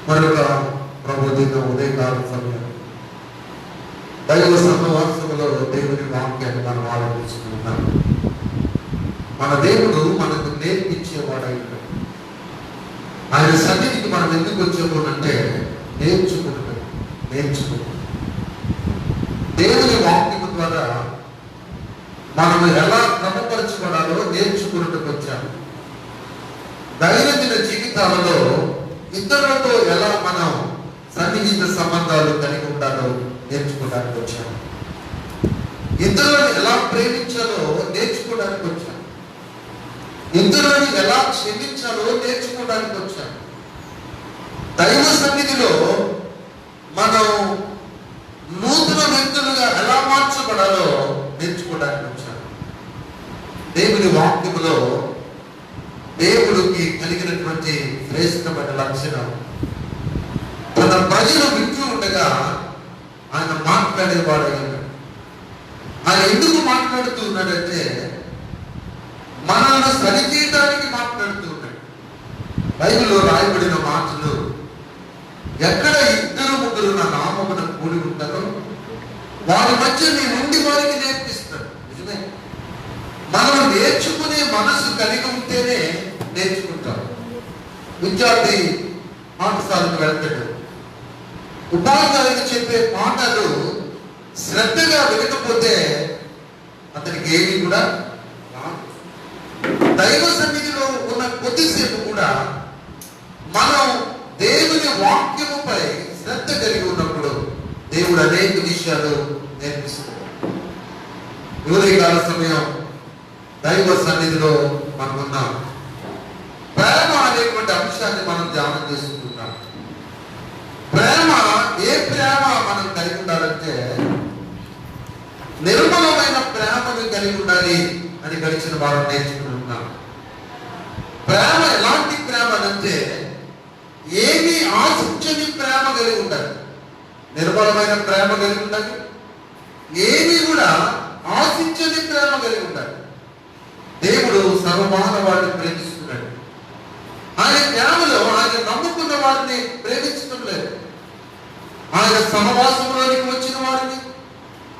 మరొక ప్రబోధిత ఉదయకాల సమయం దైవ సహవాసములో దేవుని వాక్యాన్ని మనం ఆలోచించుకుంటున్నాం. మన దేవుడు మనకు నేర్పించేవాడై ఉన్నాడు. ఆయన సన్నిధికి మనం ఎందుకు వచ్చామనంటే నేర్చుకుంటాం. దేవుని వాక్యము ద్వారా మనం ఎలా క్రమపరచబడాలో నేర్చుకున్నట్టుకు వచ్చాము. దైనందిన జీవితాలలో ఇతరులతో ఎలా మనం సన్నిహిత సంబంధాలు కలిగి ఉండాలో నేర్చుకోవడానికి వచ్చాము. ఇతరులను ఎలా ప్రేమించాలో నేర్చుకోవడానికి వచ్చాము. ఇతరులను ఎలా క్షమించాలో నేర్చుకోవడానికి వచ్చాము. దైవ సన్నిధిలో మనం నూతన వ్యక్తులుగా ఎలా మార్చబడాలో నేర్చుకోవడానికి వచ్చాము. దేవుని వాక్యములో దేవుడికి కలిగినటువంటి శ్రేష్టమైన లక్షణం, తన ప్రజలు వింటూ ఉండగా ఆయన మాట్లాడేవాడు. ఆయన ఎందుకు మాట్లాడుతూ ఉన్నాడంటే మనల్ని సరిచేయడానికి మాట్లాడుతూ ఉన్నాడు. బైబిల్లో రాయబడిన మాటలు, ఎక్కడ ఇద్దరు ముగ్గురు నా నామమున కూడి ఉంటారో వారి మధ్య నేను ఉండి వారికి నేర్పిస్తాడు. నిజమే, మనం నేర్చుకునే మనసు కలిగి ఉంటేనే నేర్చుకుంటాం. విద్యార్థి పాఠశాలకు వెళ్తాడు, ఉపాధ్యాయులు చెప్పే పాఠాలు శ్రద్ధగా వినకపోతే అతనికి ఏమీ కూడా రాదు. దైవ సన్నిధిలో ఉన్న కొద్దిసేపు కూడా మనం దేవుని వాక్యముపై శ్రద్ధ కలిగి ఉన్నప్పుడు దేవుడు అనేక విషయాలు నేర్పిస్తాడు. ఉదయకాల సమయం దైవ సన్నిధిలో మనం ఉన్నాం. ప్రేమ అనేటువంటి అంశాన్ని మనం ధ్యానం చేసుకుంటున్నాం. ప్రేమ, ఏ ప్రేమ మనం కలిగి ఉండాలంటే నిర్మలమైన ప్రేమను కలిగి ఉండాలి అని గడిచిన వారు నేర్చుకుంటున్నాం. ప్రేమ ఎలాంటి ప్రేమ అంటే ఏమీ ఆశించని ప్రేమ కలిగి ఉండాలి. నిర్మలమైన ప్రేమ కలిగి ఉండాలి. ఏమీ కూడా ఆశించని ప్రేమ కలిగి ఉండాలి. దేవుడు సర్వమానవాడిని ప్రేమిస్తున్నాడు. ఆయన ప్రేమలో ఆయన నమ్ముకున్న వారిని ప్రేమించడం లేదు. ఆయన సహవాసంలోనికి వచ్చిన వారిని,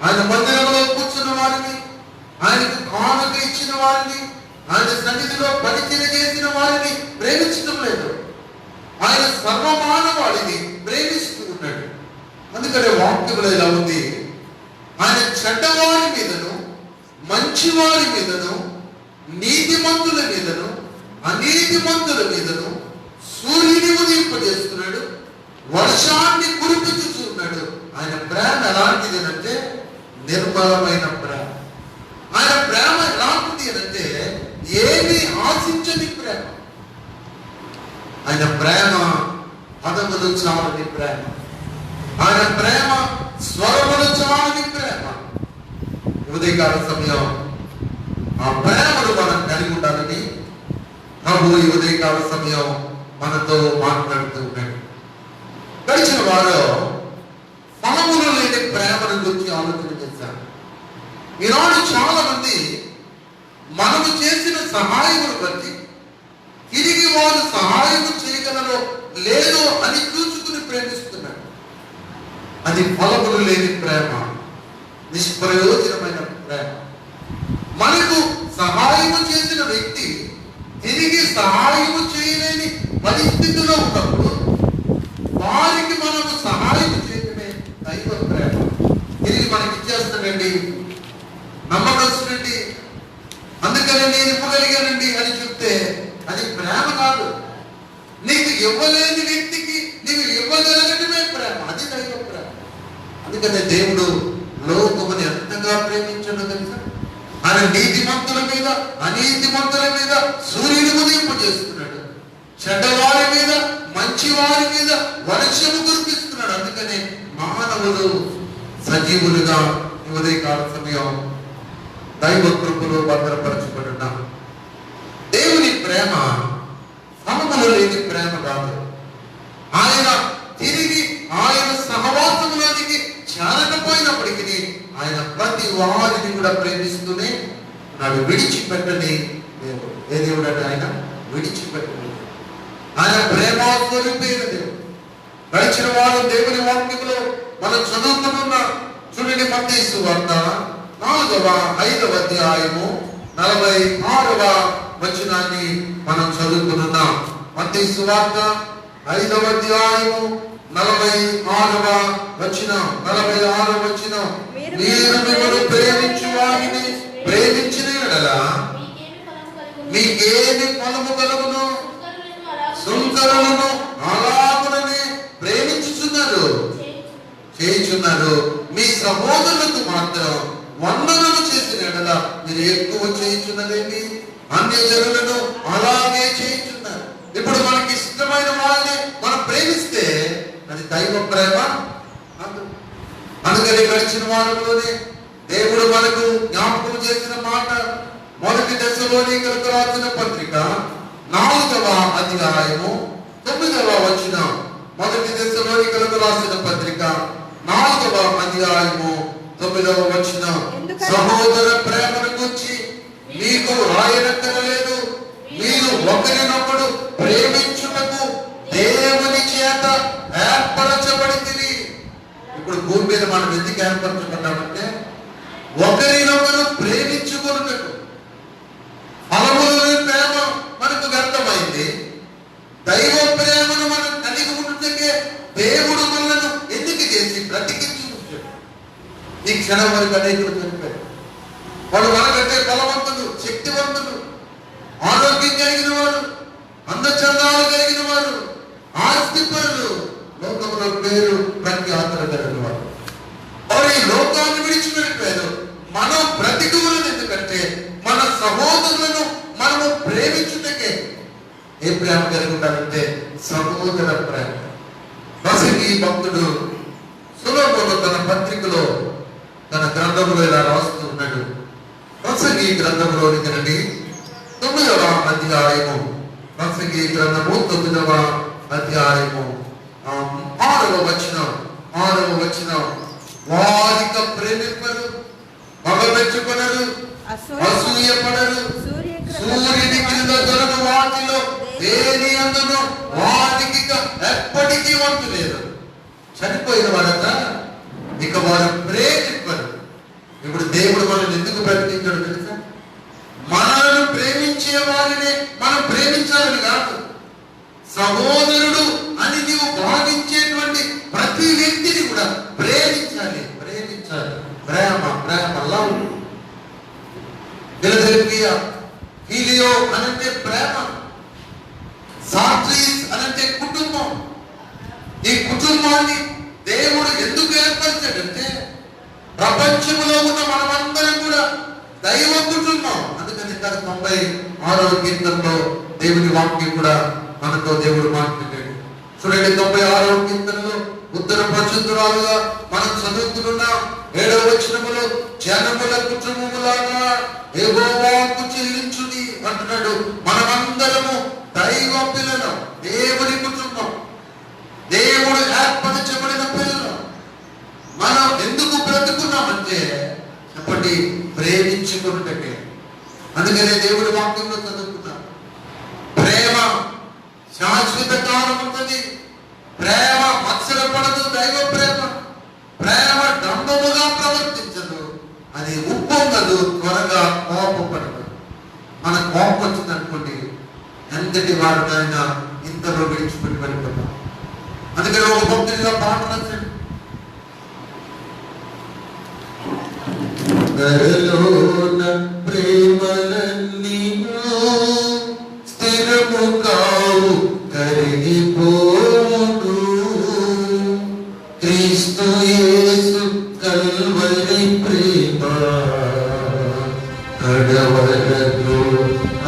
ఆయన మందిరంలో కూర్చున్న వారిని, ఆయనకు కానుక ఇచ్చిన వారిని, ఆయన సన్నిధిలో పరిచయం చేసిన వారిని ప్రేమించడం లేదు. ఆయన సర్వమానవాడిని ప్రేమిస్తూ ఉన్నాడు. అందుకనే వాక్యములో ఇలా ఉంది, ఆయన చెడ్డవారి మీదను మంచివారి మీదను నీతిమంతుల మీదను అనీతిమంతుల మీదను సూర్యుని ఉదయింపజేస్తున్నాడు, వర్షాన్ని కురిపించుతున్నాడు. ఆయన ప్రేమ ఎలాంటిది అంటే నిర్మలమైన ప్రేమ. ఆయన ప్రేమ ఎలాంటిది అంటే ఏమీ ఆశించని ప్రేమ. ఆయన ప్రేమ పదములు చాలని ప్రేమ. ఆయన ప్రేమ స్వరములు చాలని ప్రేమ. ఉదయకాల సమయం ఆ ప్రేమను మనం కలిగి ఉండాలని ప్రభు ఈ ఉదయకాల సమయం మనతో మాట్లాడుతూ ఉన్నాడు. గడిచిన వారు ఫలములు లేని ప్రేమను గురించి ఆలోచన చేశారు. ఈనాడు చాలా మంది మనము చేసిన సహాయమును బట్టి తిరిగి వారు సహాయం చేయగలరో లేదో అని చూసుకుని ప్రేమిస్తున్నారు. అది ఫలములు లేని ప్రేమ, నిష్ప్రయోజనమైన ప్రేమ. మనకు సహాయము చేసిన వ్యక్తి తిరిగి సహాయము చేయలేని పరిస్థితిలో ఉన్నప్పుడు వారికి మనము సహాయం చేయడమే దైవ ప్రేమ. తిరిగి మనకి ఇచ్చేస్తానండి, నమ్మకస్తునండి, అందుకని నేను ఇవ్వగలిగానండి అని చెప్తే అది ప్రేమ కాదు. నీకు ఇవ్వలేని వ్యక్తికి నీవు ఇవ్వగలగటమే ప్రేమ, అది దైవ ప్రేమ. అందుకనే దేవుడు లోకముని ఎంతగా ప్రేమించడం తెలుసా? ఆయన నీతిమంతుల మీద అనీతిమంతుల మీద సూర్యుని ఉదయింపజేస్తున్నాడు, చెడ్డవారి మీద మంచివారి మీద వర్షము కురిపిస్తున్నాడు. అందుకనే మానవులు సజీవులుగా ఉదయకాల సమయం దైవ కృపలో భద్రపరచబడున్నాం. దేవుని ప్రేమ ఫలములు లేని ప్రేమ కాదు. ఆయన తిరిగి ఆయన సహవాసంలోనికి చేరకపోయినప్పటికీ ఆయన ప్రతి వారిని కూడా ప్రేమిస్తూనే నాడు విడిచిపెట్టని దేవుడు. ఏ దేవుడు అంటే ఆయన విడిచిపెట్టని, ఆయన ప్రేమ స్వరూపైన దేవుడు. గడిచిన వారం దేవుని వాక్యంలో మనం చదువుతున్నాం. చూడండి, మత్తయి సువార్త 5వ అధ్యాయము 46వ వచనాన్ని మనం చదువుతున్నాం. మత్తయి సువార్త 5వ అధ్యాయము 46వ వచనం. మీరు మిమ్మల్ని ప్రేమించు వారిని ప్రేమించిన యెడల మీకేమి ఫలము కలుగును? సుంకరులను అలాగుననే చేయుచున్నారు. మీ సహోదరులకు మాత్రం వందనము చేసిన యెడల మీరు ఎక్కువ చేయుచున్నదేమి? అన్యజనులను అలాగే చేయుచున్నారు. ఇప్పుడు మనకి ఇష్టమైన వాళ్ళని మనం ప్రేమిస్తే అది దైవ ప్రేమ. అందుకని గడిచిన వారంలోనే దేవుడు మనకు జ్ఞాపకం చేసిన మాట, 1 దశలోనికలకు రాసిన పత్రిక 4వ అధ్యాయము 9వ వచనం. 1 దశలోనికలకు రాసిన పత్రిక 4వ అధ్యాయము 9వ వచనం. సహోదర ప్రేమను గురించి మీకు రాయనక్కరలేదు, మీరు ఒకరినొకడు ప్రేమించుటకు దేవుని చేత ఏర్పరచబడితిరి. ఇప్పుడు భూమి మీద మనం ఎందుకు ఏర్పరచబడ్డామంటే ఒకరినొకరు ప్రేమించుకున్నట్టు. ఫలములోని ప్రేమ మనకు వ్యర్థమైంది. దైవ ప్రేమను మనం కలిగి ఉన్నందుకే దేవుడు మనలను ఎందుకు చేసి బ్రతికించి ఉంచాడు. ఈ క్షణం వరకు అనేకులు చనిపోయారు. వాళ్ళు మనకంటే బలవంతులు, శక్తివంతులు, ఆరోగ్యం కలిగిన వారు, అందచందాలు కలిగిన వారు, ఆస్తిపరులు, లోకంలో పేరు ప్రఖ్యాతులు కలిగిన వారు. వారు ఈ లోకాన్ని విడిచిపెట్టారు. మనం బ్రతికి ఉన్నది ఎందుకంటే మన సహోదరులను మనము ప్రేమించుటకే. ఏ ప్రేమ కలిగి ఉండాలంటే సహోదర ప్రేమ. ప్రసంగి భక్తుడు సొలొమోను తన పత్రికలో, తన గ్రంథంలో ఇలా రాస్తూ ఉన్నాడు. ప్రసంగి గ్రంథంలోని రండి, 9వ అధ్యాయము. ప్రసంగి గ్రంథము 9వ అధ్యాయము 6వ వచనం. వారిక ప్రేమింపరు, మగమెచ్చుకొనరు, అసూయపడరు, సూర్యుని క్రింద దొరకు వాటిలో దేని అందును వారికి ఎప్పటికీ వంతు లేదు. చనిపోయిన వారట ఇక వారు ప్రేమింపరు. ఇప్పుడు దేవుడు మనల్ని ఎందుకు బ్రతికించాడు తెలుసా? మనల్ని ప్రేమించే వారిని మనం ప్రేమించాలని కాదు. సహోదరుడు అని నీవు భావించేటువంటి ప్రతి వ్యక్తిని కూడా ప్రేమించాలి. ప్రేమ లవ్. ఫిలదెల్ఫియా, ఫిలియో అనంటే ప్రేమ. సార్ట్రీస్ అనంటే కుటుంబం. ఈ కుటుంబాన్ని దేవుడు ఎందుకు ఏర్పరిచాడంటే ప్రపంచంలో ఉన్న మనమందరం కూడా దైవ కుటుంబం. అందుకని 96వ కీర్తనలో దేవుని వాక్యం కూడా మనతో దేవుడు మాట్లాడాడు. చూడండి, 96వ కీర్తనలో ఉత్తర పరిశుద్ధురాలుగా మనం చదువుతున్నాం. 7వ వచనములో జనముల కుటుంబములాగా యెహోవాకు చెల్లించుడి అంటున్నాడు. మనమందరము దైవ పిల్లలు, దేవుని కుటుంబం, దేవుడు ఏర్పరచబడిన పిల్లలు. మనం ఎందుకు బ్రతుకున్నామంటే చెప్పండి, ప్రేమించుకున్నట్టే. అందుకనే దేవుడి వాక్యంలో చదువుకున్నాం, ప్రేమ శాశ్వత కాలం ఉంటుంది. ప్రేమ మత్సరపడదు. దైవ ప్రేమ. ప్రేమ డంబముగా ప్రవర్తించదు, అది ఉప్పొంగదు, త్వరగా కోపపడదు. మన కోపం వచ్చింది అనుకోండి, ఎంతటి వారినైనా ఇంతలో విడిచిపెట్టి వెళ్ళిపోతాం. అందుకని ఒక భక్తుడిగా పాట రాశాడు, ప్రేమలన్నీ స్థిరము కావు, కరిగిపోవును. క్రీస్తు యేసు కల్వరి ప్రేమ కడవరకు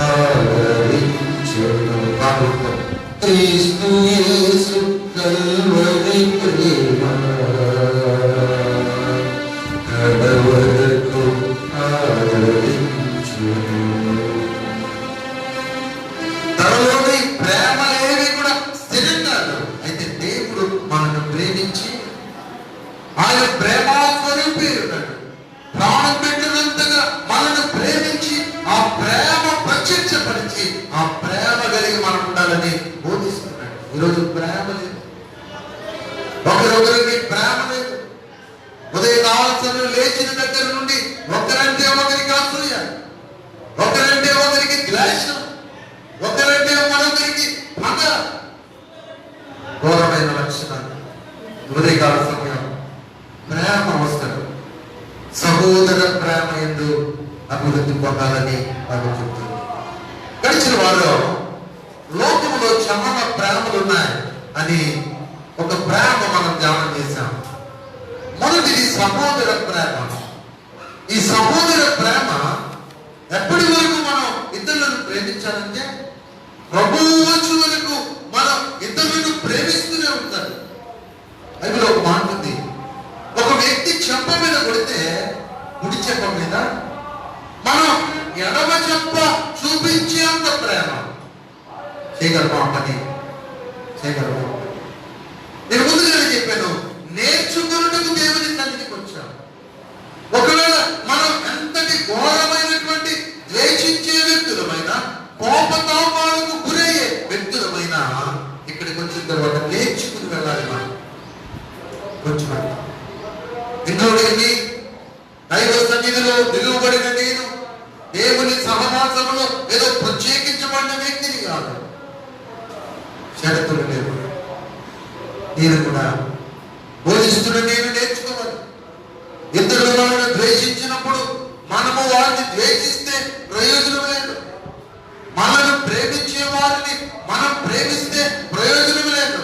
ఆదరించును. క్రీస్తు యేసు కల్వరి ప్రేమ కడవరకు ఆదరించును. తనలోని ప్రేమలేవి కూడా స్థిరంగా ఒకరొకరికి ప్రేమ లేదు. ఉదయకాల సమయం లేచిన దగ్గర నుండి ఒకరంటే ఒకరికి అసూయ, ఒకరంటే ఒకరికి ద్వేషం, ఒకరంటే మరొకరికి పగ. ఘోరమైన లక్షణాలు. ఉదయకాల సమయం ప్రేమ అవసరం. సహోదర ప్రేమ యందు అభివృద్ధి పొందాలని నాకు చెప్తుంది. గడిచిన వారు లోకంలో చాలా ప్రేమలు ఉన్నాయి అని ఒక ప్రేమ మనం ధ్యానం చేశాం. మొదటిది సహోదర ప్రేమ. ఈ సహోదర ప్రేమ ఎప్పటి వరకు మనం ఇతరులను ప్రేమించాలంటే ప్రభువు వచ్చే వరకు మనం ఇతరులను ప్రేమిస్తూనే ఉంటారు. బైబిల్లో ఒక మాట ఉంది, ఒక వ్యక్తి చెంప మీద కొడితే కుడి చెంప మీద మనం ఎడమ చెంప చూపించేంత ప్రేమ చేయగలమా? పని చేయగలమా? నేను ముందుగానే చెప్పాను, నేర్చుకున్నట్టుకు దేవుని సన్నిధికి వచ్చాం. ఒకవేళ మనం ఎంతటి ఘోరమైనటువంటి ద్వేషించే వ్యక్తులమైనా, కోపతాపాలకు గురయ్యే వ్యక్తులమైనా ఇక్కడికి వచ్చిన తర్వాత నేర్చుకుని వెళ్ళాలి. మనం కొంచెం ఇంట్లోని దైవ సన్నిధిలో నిలువబడిన నేను దేవుని సహవాసంలో ఏదో ప్రత్యేకించబడిన వ్యక్తిని కాదు. షరతులు లేవు. నేను కూడా బోధిస్తున్న నేను నేర్చుకోవాలి. ఇతరులు మనల్ని ద్వేషించినప్పుడు మనము వారిని ద్వేషిస్తే ప్రయోజనం లేదు. మనల్ని ప్రేమించే వారిని మనం ప్రేమిస్తే ప్రయోజనం లేదు.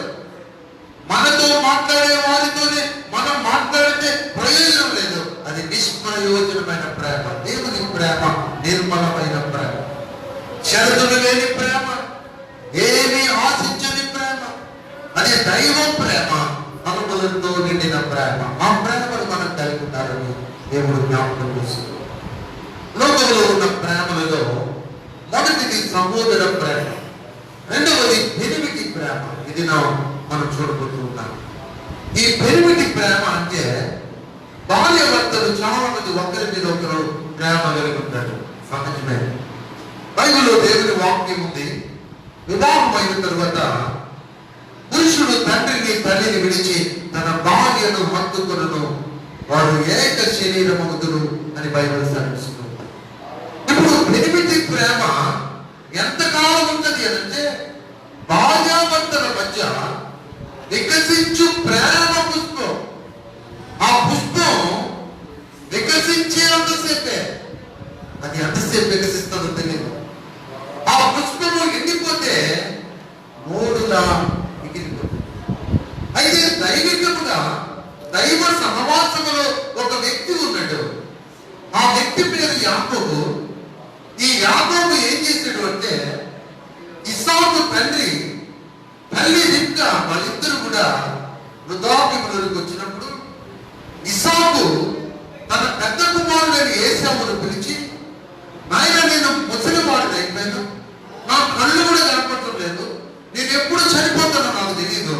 మనతో మాట్లాడే వారితోనే మనం మాట్లాడితే ప్రయోజనం లేదు. అది నిష్ప్రయోజనమైన ప్రేమ. దేవుని ప్రేమ నిర్మలమైన ప్రేమ, షరతులు లేని ప్రేమ, ఏమీ ఆశించని ప్రేమ. అది దైవ ప్రేమ, అనుభవంతో నిండిన ప్రేమ. ఆ ప్రేమను మనం కలిగి ఉండాలని దేవుడు జ్ఞాపకం చేస్తుంది. లోకంలో ఉన్న ప్రేమలలో మొదటిది సహోదర ప్రేమ, రెండవది పెనిమిటి ప్రేమ. ఇది మనం చూడబోతూ ఉన్నాం. ఈ పెనిమిటి ప్రేమ అంటే భార్య భర్తలు చాలా మంది ఒకరి మీద ఒకరు ప్రేమ కలిగి ఉంటారు. సహజమే. బైబిల్లో దేవుని వాక్యం ఉంది, వివాహం అయిన తరువాత పురుషుడు తండ్రిని తల్లిని విడిచి తన భార్యను హత్తుకొనును, వారు ఏక శరీరమగుదురు అని బైబిల్ సాధిస్తుంది. ఇప్పుడు పెనిమిటి ప్రేమ ఎంతకాలం ఉంటుంది అంటే భార్యాభర్తల మధ్య వికసించు ప్రేమ పుష్పం. ఆ పుష్పం వికసించేంతసేపే, అది ఎంతసేపు వికసిస్తుందో తెలియదు. ఆ పుష్పము ఎండిపోతే మూడులా మిగిలిపోతుంది. అయితే దైవికముగా దైవ సహవాసములో ఒక వ్యక్తి ఉన్నాడు. ఆ వ్యక్తి పేరు యాకోబు. ఈ యాకోబు ఏం చేశాడు అంటే ఇస్సాకు తండ్రి తల్లి రిబ్కా వాళ్ళిద్దరు కూడా వృద్ధాప్యములోకి వచ్చినప్పుడు ఇస్సాకు తన పెద్ద కుమారుడైన ఏశావును పిలిచి, నాయన నేను ముసలివాడిని అయిపోయాను, నా కళ్ళు కూడా కనపడటం లేదు, నేను ఎప్పుడు చనిపోతానో నాకు తెలియదు,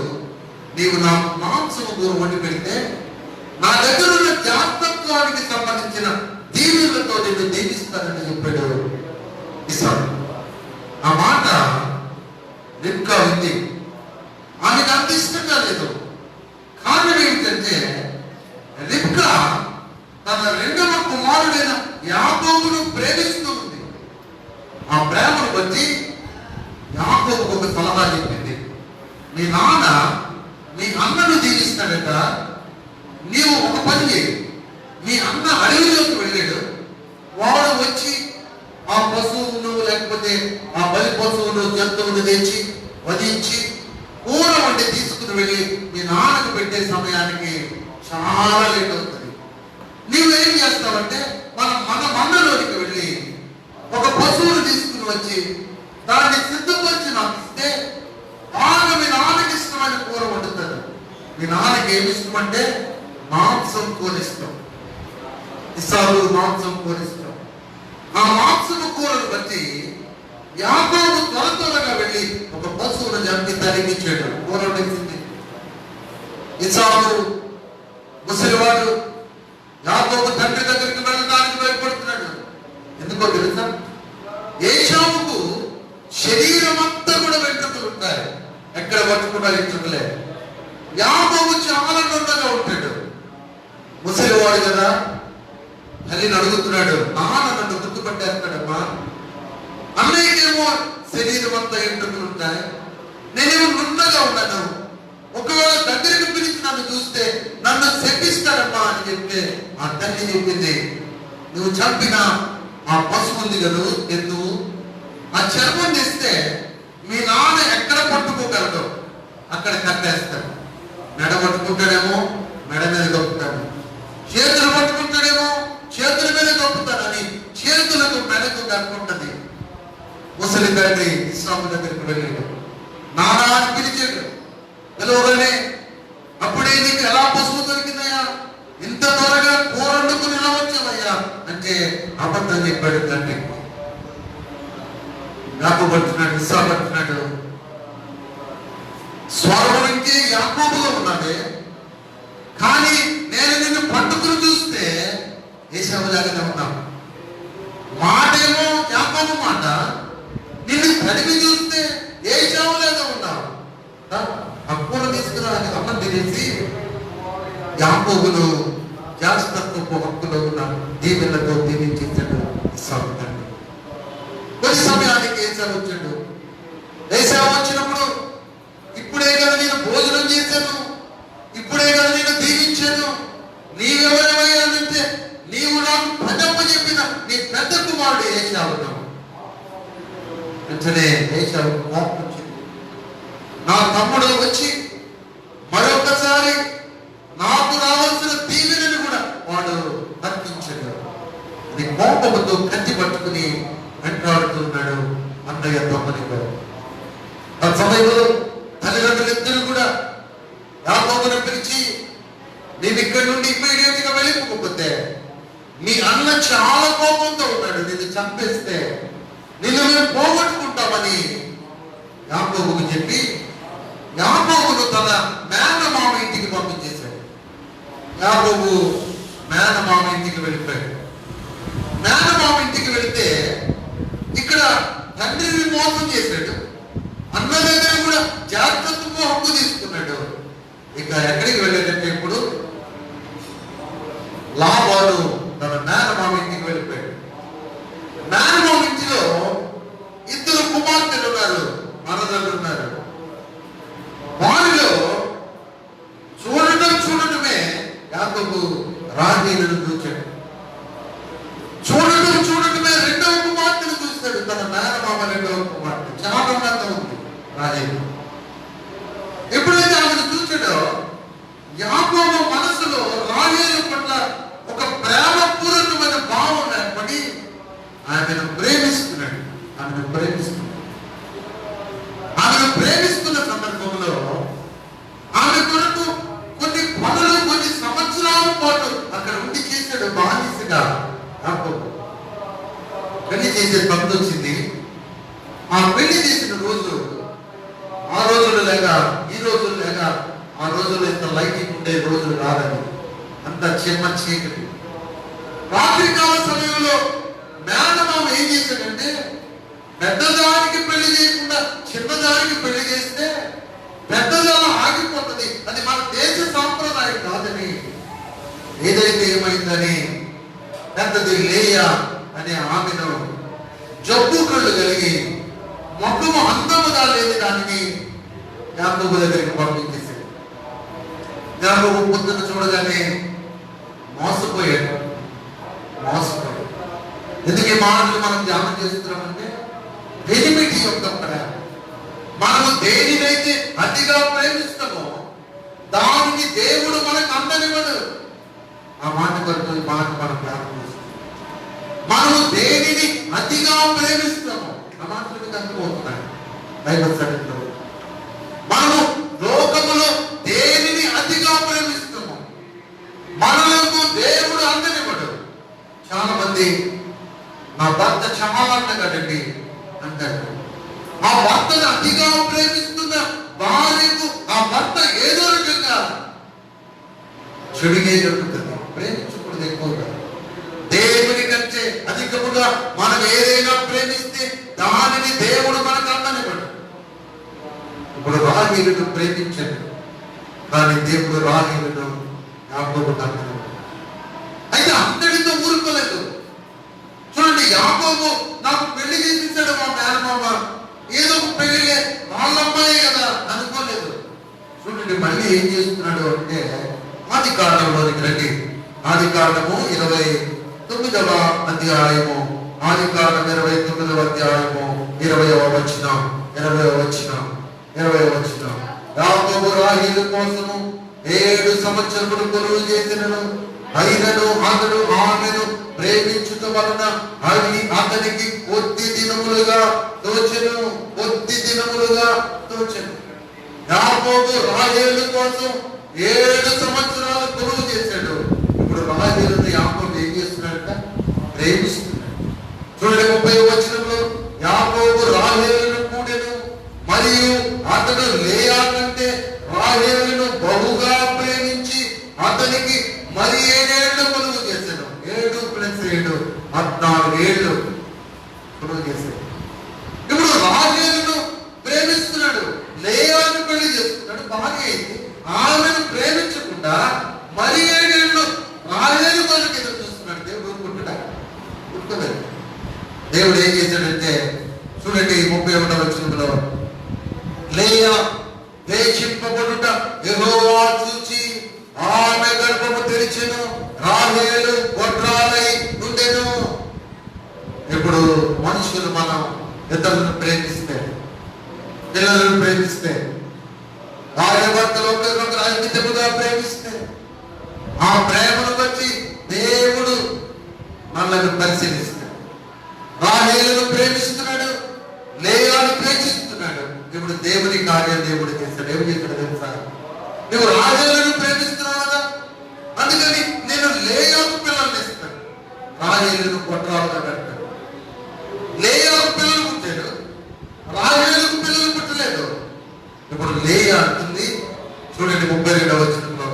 నీవు నా మాంసము కూర వండి పెడితే నా దగ్గర ఉన్న జాతత్వానికి సంబంధించిన దీవులతో నేను దీవిస్తానని చెప్పాడు ఇస్సాకు. ఆ మాట రిబ్కా ఉంది. ఆమెకు అంత ఇష్టంగా లేదు. కారణం ఏమిటంటే రిబ్కా తన రెండవ కుమారుడైన యాకోబును ప్రేమిస్తూ ఉంది. ఆ ప్రేమను బట్టి యాకోబుకు ఒక సలహా చెప్పింది, మీ నాన్న మీ అన్నను దీవిస్తాడట, నీవు ఒక పని చేయి, మీ అన్న అడవిలోకి వెళ్ళాడు, వాడు వచ్చి ఆ పశువును లేకపోతే ఆ బలి పశువును జంతువును తెచ్చి వధించి కూర వండి తీసుకుని వెళ్ళి మీ నాన్నకు పెట్టే సమయానికి చాలా లేట్ అవుతుంది. నీవేం చేస్తావంటే మన మందలోనికి వెళ్ళి ఒక పశువును తీసుకుని వచ్చి దాన్ని సిద్ధపరిచి నాకు ఇస్తే ఆమె మీ నాన్నకి ఇష్టమైన కూర వండుతాడు. మీ నాన్నకి ఏమి ఇష్టం అంటే మాంసం కూర ఇష్టం. ఇస్సాకు మాంసం కూర ఇష్టం. ఆ మాంసము కూరను బట్టి యాకోబు త్వరగా వెళ్ళి ఒక పశువును చంపి తరిగించాడు, కూర వండించింది. ఇస్సాకు ముసలివాడు యాకోబు తండ్రి దగ్గరికి వెళ్ళడానికి భయపడుతున్నాడు. ఎందుకో తెలుసా? ఏశావుకు శరీరం అంతా కూడా వెంట్రుకలు ఉంటాయి, ఎక్కడ పట్టుకున్నా వెంట్రుకలే. యాకోబు చాలా నొందగా ఉంటాడు. ముసలివాడు కదా, తల్లిని అడుగుతున్నాడు, నాన్న నన్ను గుర్తుపట్టేస్తాడమ్మా, అన్నయ్యకేమో శరీరం అంతా ఎంటుకులు ఉంటాయి, నేనేమో నున్నగా ఉన్నాను, ఒకవేళ దగ్గరికి పిలిచి నన్ను చూస్తే నన్ను శపిస్తాడమ్మా అని చెప్తే ఆ తల్లి చెప్పింది, నువ్వు చంపిన ఆ పశువు ఉంది కదా ఎద్దు, ఆ చర్మం తెస్తే మీ నాన్న ఎక్కడ పట్టుకోగలడు అక్కడ కట్టేస్తాడు. మెడ పట్టుకుంటాడేమో మెడ మీద కప్పుతాడు, చేతులు పట్టుకుంటాడేమో చేతుల మీద కప్పుతాడని చేతులకు మెడకు కట్టుకుంటది. ముసలి తండ్రి ఇస్లాము దగ్గరికి వెళ్ళాడు, నానా అని పిలిచాడు. పిలవగానే అప్పుడే నీకు ఎలా పశువు దొరికిందయ్యా, ఇంత త్వరగా కూర వండుకుని ఎలా వచ్చావయ్యా అంటే అబద్ధం చెప్పాడు తండ్రి. యాకోబు పడుతున్నాడు, ఇస్సాకు పడుతున్నాడు, స్వరం ఇంకే యాకోబులో ఉన్నదే, కానీ నేను నిన్ను పట్టుకుని చూస్తే ఏశావులాగానే ఉన్నావు. మాటేమో యాకోబు మాట, నిన్ను తడిమి చూస్తే ఏశావులాగా ఉన్నావు. హక్కును తీసుకురాని అన్నం తినేసి యాకోబును జాస్తత్వపు హక్కులో ఉన్న దీవెనలతో దీవించాడు ఇస్సాకు తండ్రి. కొద్ది సమయానికి ఏశావు వచ్చాడు. ఏశావు వచ్చినప్పుడు, ఇప్పుడే కదా నేను భోజనం చేశాను, ఇప్పుడే కదా నేను దీవించాను, నీవెవరెవయ్యానంటే నీవు నాకు పెద్దప్ప చెప్పిన నీ పెద్ద కుమారుడు ఏశావు. వెంటనే ఏశావు కోపం వచ్చింది, నా తమ్ముడు వచ్చి మరొకసారి నాకు రావాల్సిన దీవెనను కూడా వాడు తగ్గించాడు. అది కోపంతో కత్తి పట్టుకుని వెంటాడుతున్నాడు అన్నయ్య తమ్మునిగా. ఆ సమయంలో తల్లిదండ్రులిద్దరూ కూడా యాకోబును పిలిచి, నేను ఇక్కడి నుండి ఇమ్మీడియట్ గా వెళ్ళిపోకపోతే మీ అన్న చాలా కోపంతో ఉన్నాడు, నిన్ను చంపేస్తే నిన్ను మేము పోగొట్టుకుంటామని యాకోబుకు చెప్పి యాకోబును తన మేనమామ ఇంటికి పంపించేశాడు. యాకోబు మేనమామ ఇంటికి వెళ్ళిపోయాడు. మేనమామ ఇంటికి వెళితే ఇక్కడ తండ్రిని మోసం చేశాడు, అన్న దగ్గర కూడా జాగ్రత్తతో హక్కు తీసుకున్నాడు. ఇక ఎక్కడికి వెళ్ళాడంటే ఇప్పుడు లాబాను తన మేనమామ ఇంటికి వెళ్ళిపోయాడు. మేనమామ ఇంటిలో ఇద్దరు కుమార్తెలు ఉన్నారు, మనదలు ఉన్నారు. వారిలో చూడటమే యాకోబు రాహేలును చూచాడు. చూడటమే రెండవ కుమార్తెను చూస్తాడు, తన మేనమామ రెండవ కుమార్తె. చాలా అందంగా ఉంది రాహేలు. ఎప్పుడైతే ఆమెను చూచాడో యాకోబు మనసులో రాహేలు పట్ల ఒక ప్రేమపూర్వకమైన భావం ఏర్పడి ఆమెను ప్రేమిస్తున్నాడు. ఆమెను ప్రేమిస్తున్న సందర్భంలో ఆమె కొరకు కొన్ని పనులు కొన్ని సంవత్సరాల పాటు అక్కడ ఉండి చేశాడు బానిసగా. యాకోబు పెళ్లి చేసే పని వచ్చింది. ఆ పెళ్లి చేసిన రోజు, ఆ రోజులు లేక ఈ రోజులు లేక ఆ రోజుల్లో ఇంత లైటింగ్ ఉండే రోజులు కాదని, అంత చిన్న చీకటి. రాత్రికాల సమయంలో మేనమామ ఏం చేశాడంటే, పెద్దదానికి పెళ్లి చేయకుండా చిన్నదానికి పెళ్లి చేస్తే పెద్దదాన ఆగిపోతుంది, అది మన దేశ సాంప్రదాయం కాదని, ఏదైతే ఏమైందని పెద్దది లేయా అనే ఆమెను జబ్బు కళ్ళు కలిగి మొక్కము అందముగా లేని దానిని యాకోబు దగ్గరికి పంపించేశాడు. యాకోబు పొద్దున చూడగానే మోసపోయాడు. ఎందుకు ఈ మాటలు మనం ధ్యానం చేస్తున్నామంటే, పెనిమిటి యొక్క ప్రేమ. మనము దేనినైతే అతిగా ప్రేమిస్తామో దానికి దేవుడు మనకు అందనివ్వడు. ఆ మాట కొరకు ఈ మాట మనం ధ్యానం చేస్తాం. మనము దేనిని అతిగా ప్రేమిస్తామో ఆ మాటలు మీకు అర్థమవుతున్నాయి బైబిల్ చరిత్రలో. మనము లోకములో దేనిని అతిగా ప్రేమిస్తామో మనలకు దేవుడు అందనివ్వడు. చాలా మంది నా భర్త చాలా అందగడండి అంటారు. ఆ భర్తను అతిగా ప్రేమిస్తున్న భార్యకు ఆ భర్త ఏదో రకంగా చెడుగే జరుగుతుంది. ప్రేమించకూడదు ఎక్కువగా. దేవుని కంటే అధికముగా మనం ఏదైనా ప్రేమిస్తే దానిని దేవుడు మనకు అందనివ్వడు. ఇప్పుడు రాహేలును ప్రేమించాడు, కానీ దేవుడు రాహేలును యాకోబుకు అన్నాడు. అయితే అందరితో ఊరుకోలేదు. చూడండి, యాకోబు నాకు పెళ్లి చేసేసాడు మా మేనమామ, ఏదో ఒక పెళ్లిలే, వాళ్ళ అమ్మాయి కదా అనుకోలేదు. చూడండి మళ్ళీ ఏం చేస్తున్నాడు అంటే, ఆది కాండంలోనికి రండి. ఆది కాండము 29వ అధ్యాయము, ఆది కాండం 29వ అధ్యాయము 20వ వచనం. యాకోబు రాహేలు కోసము 7 సంవత్సరములు కొలువు చేసినను, అయినను అతడు ఆమెను ప్రేమించుట వలన అది అతనికి కొద్ది దినములుగా తోచెను. యాకోబు రాహేలు కోసం 7 సంవత్సరాలు కొలువు చేశాడు. ఇప్పుడు రాహేలును యాకోబు ఏం చేస్తున్నాడంట? ప్రేమిస్తున్నాడు. చూడండి 30వ వచనంలో, యాకోబు రాహేలును కూడెను, మరియు అతడు లేయా కంటే రాహేలును బహుగా ప్రేమించి అతనికి మరి 7 ఏళ్ళు కొలువు చేశాడు. 7 + 7 14 ఏళ్ళు కొలువు చేశాడు. ఇప్పుడు రాహేలును ప్రేమిస్తున్నాడు, లేయాను పెళ్లి చేస్తున్నాడు, బాగా అయింది. ఆమెను ప్రేమించకుండా మరి 7 ఏళ్ళు రాహేలు కొరకు ఎదురు చూస్తున్నాడు. దేవుడు ఊరుకుంటాడా? దేవుడు ఏం చేశాడంటే, చూడండి 31వ వచనంలో, లేయా ద్వేషింపబడుట యెహోవా చూచి ఆమె గర్భము తెరిచెను, రాహేలు గొడ్రాలై ఉండెను. ఇప్పుడు మనుషులు మనం ఇతరులను ప్రేమిస్తే, పిల్లలను ప్రేమిస్తే, భార్య భర్తలు ఒకరినొకరు అమితముగా ప్రేమిస్తే, ఆ ప్రేమను బట్టి దేవుడు మనల్ని పరిశీలిస్తాడు. రాహేలును ప్రేమిస్తున్నాడు, లేయాను ప్రేమిస్తున్నాడు. ఇప్పుడు దేవుని కార్యం దేవుడు చేస్తాడు. ఏమి చేస్తాడు తెలుసా? నువ్వు రాహేలును ప్రేమిస్తున్నావు కదా, అందుకని నేను లేయాకు పిల్లల్ని ఇస్తాను. రాహేలును కొట్రాలుగా పెడతాడు. లేయాకు పిల్లలు పుట్టాడు, రాహేలుకు పిల్లలు పుట్టలేదు. ఇప్పుడు లేయా అంటుంది, చూడండి 32వ వచనంలో,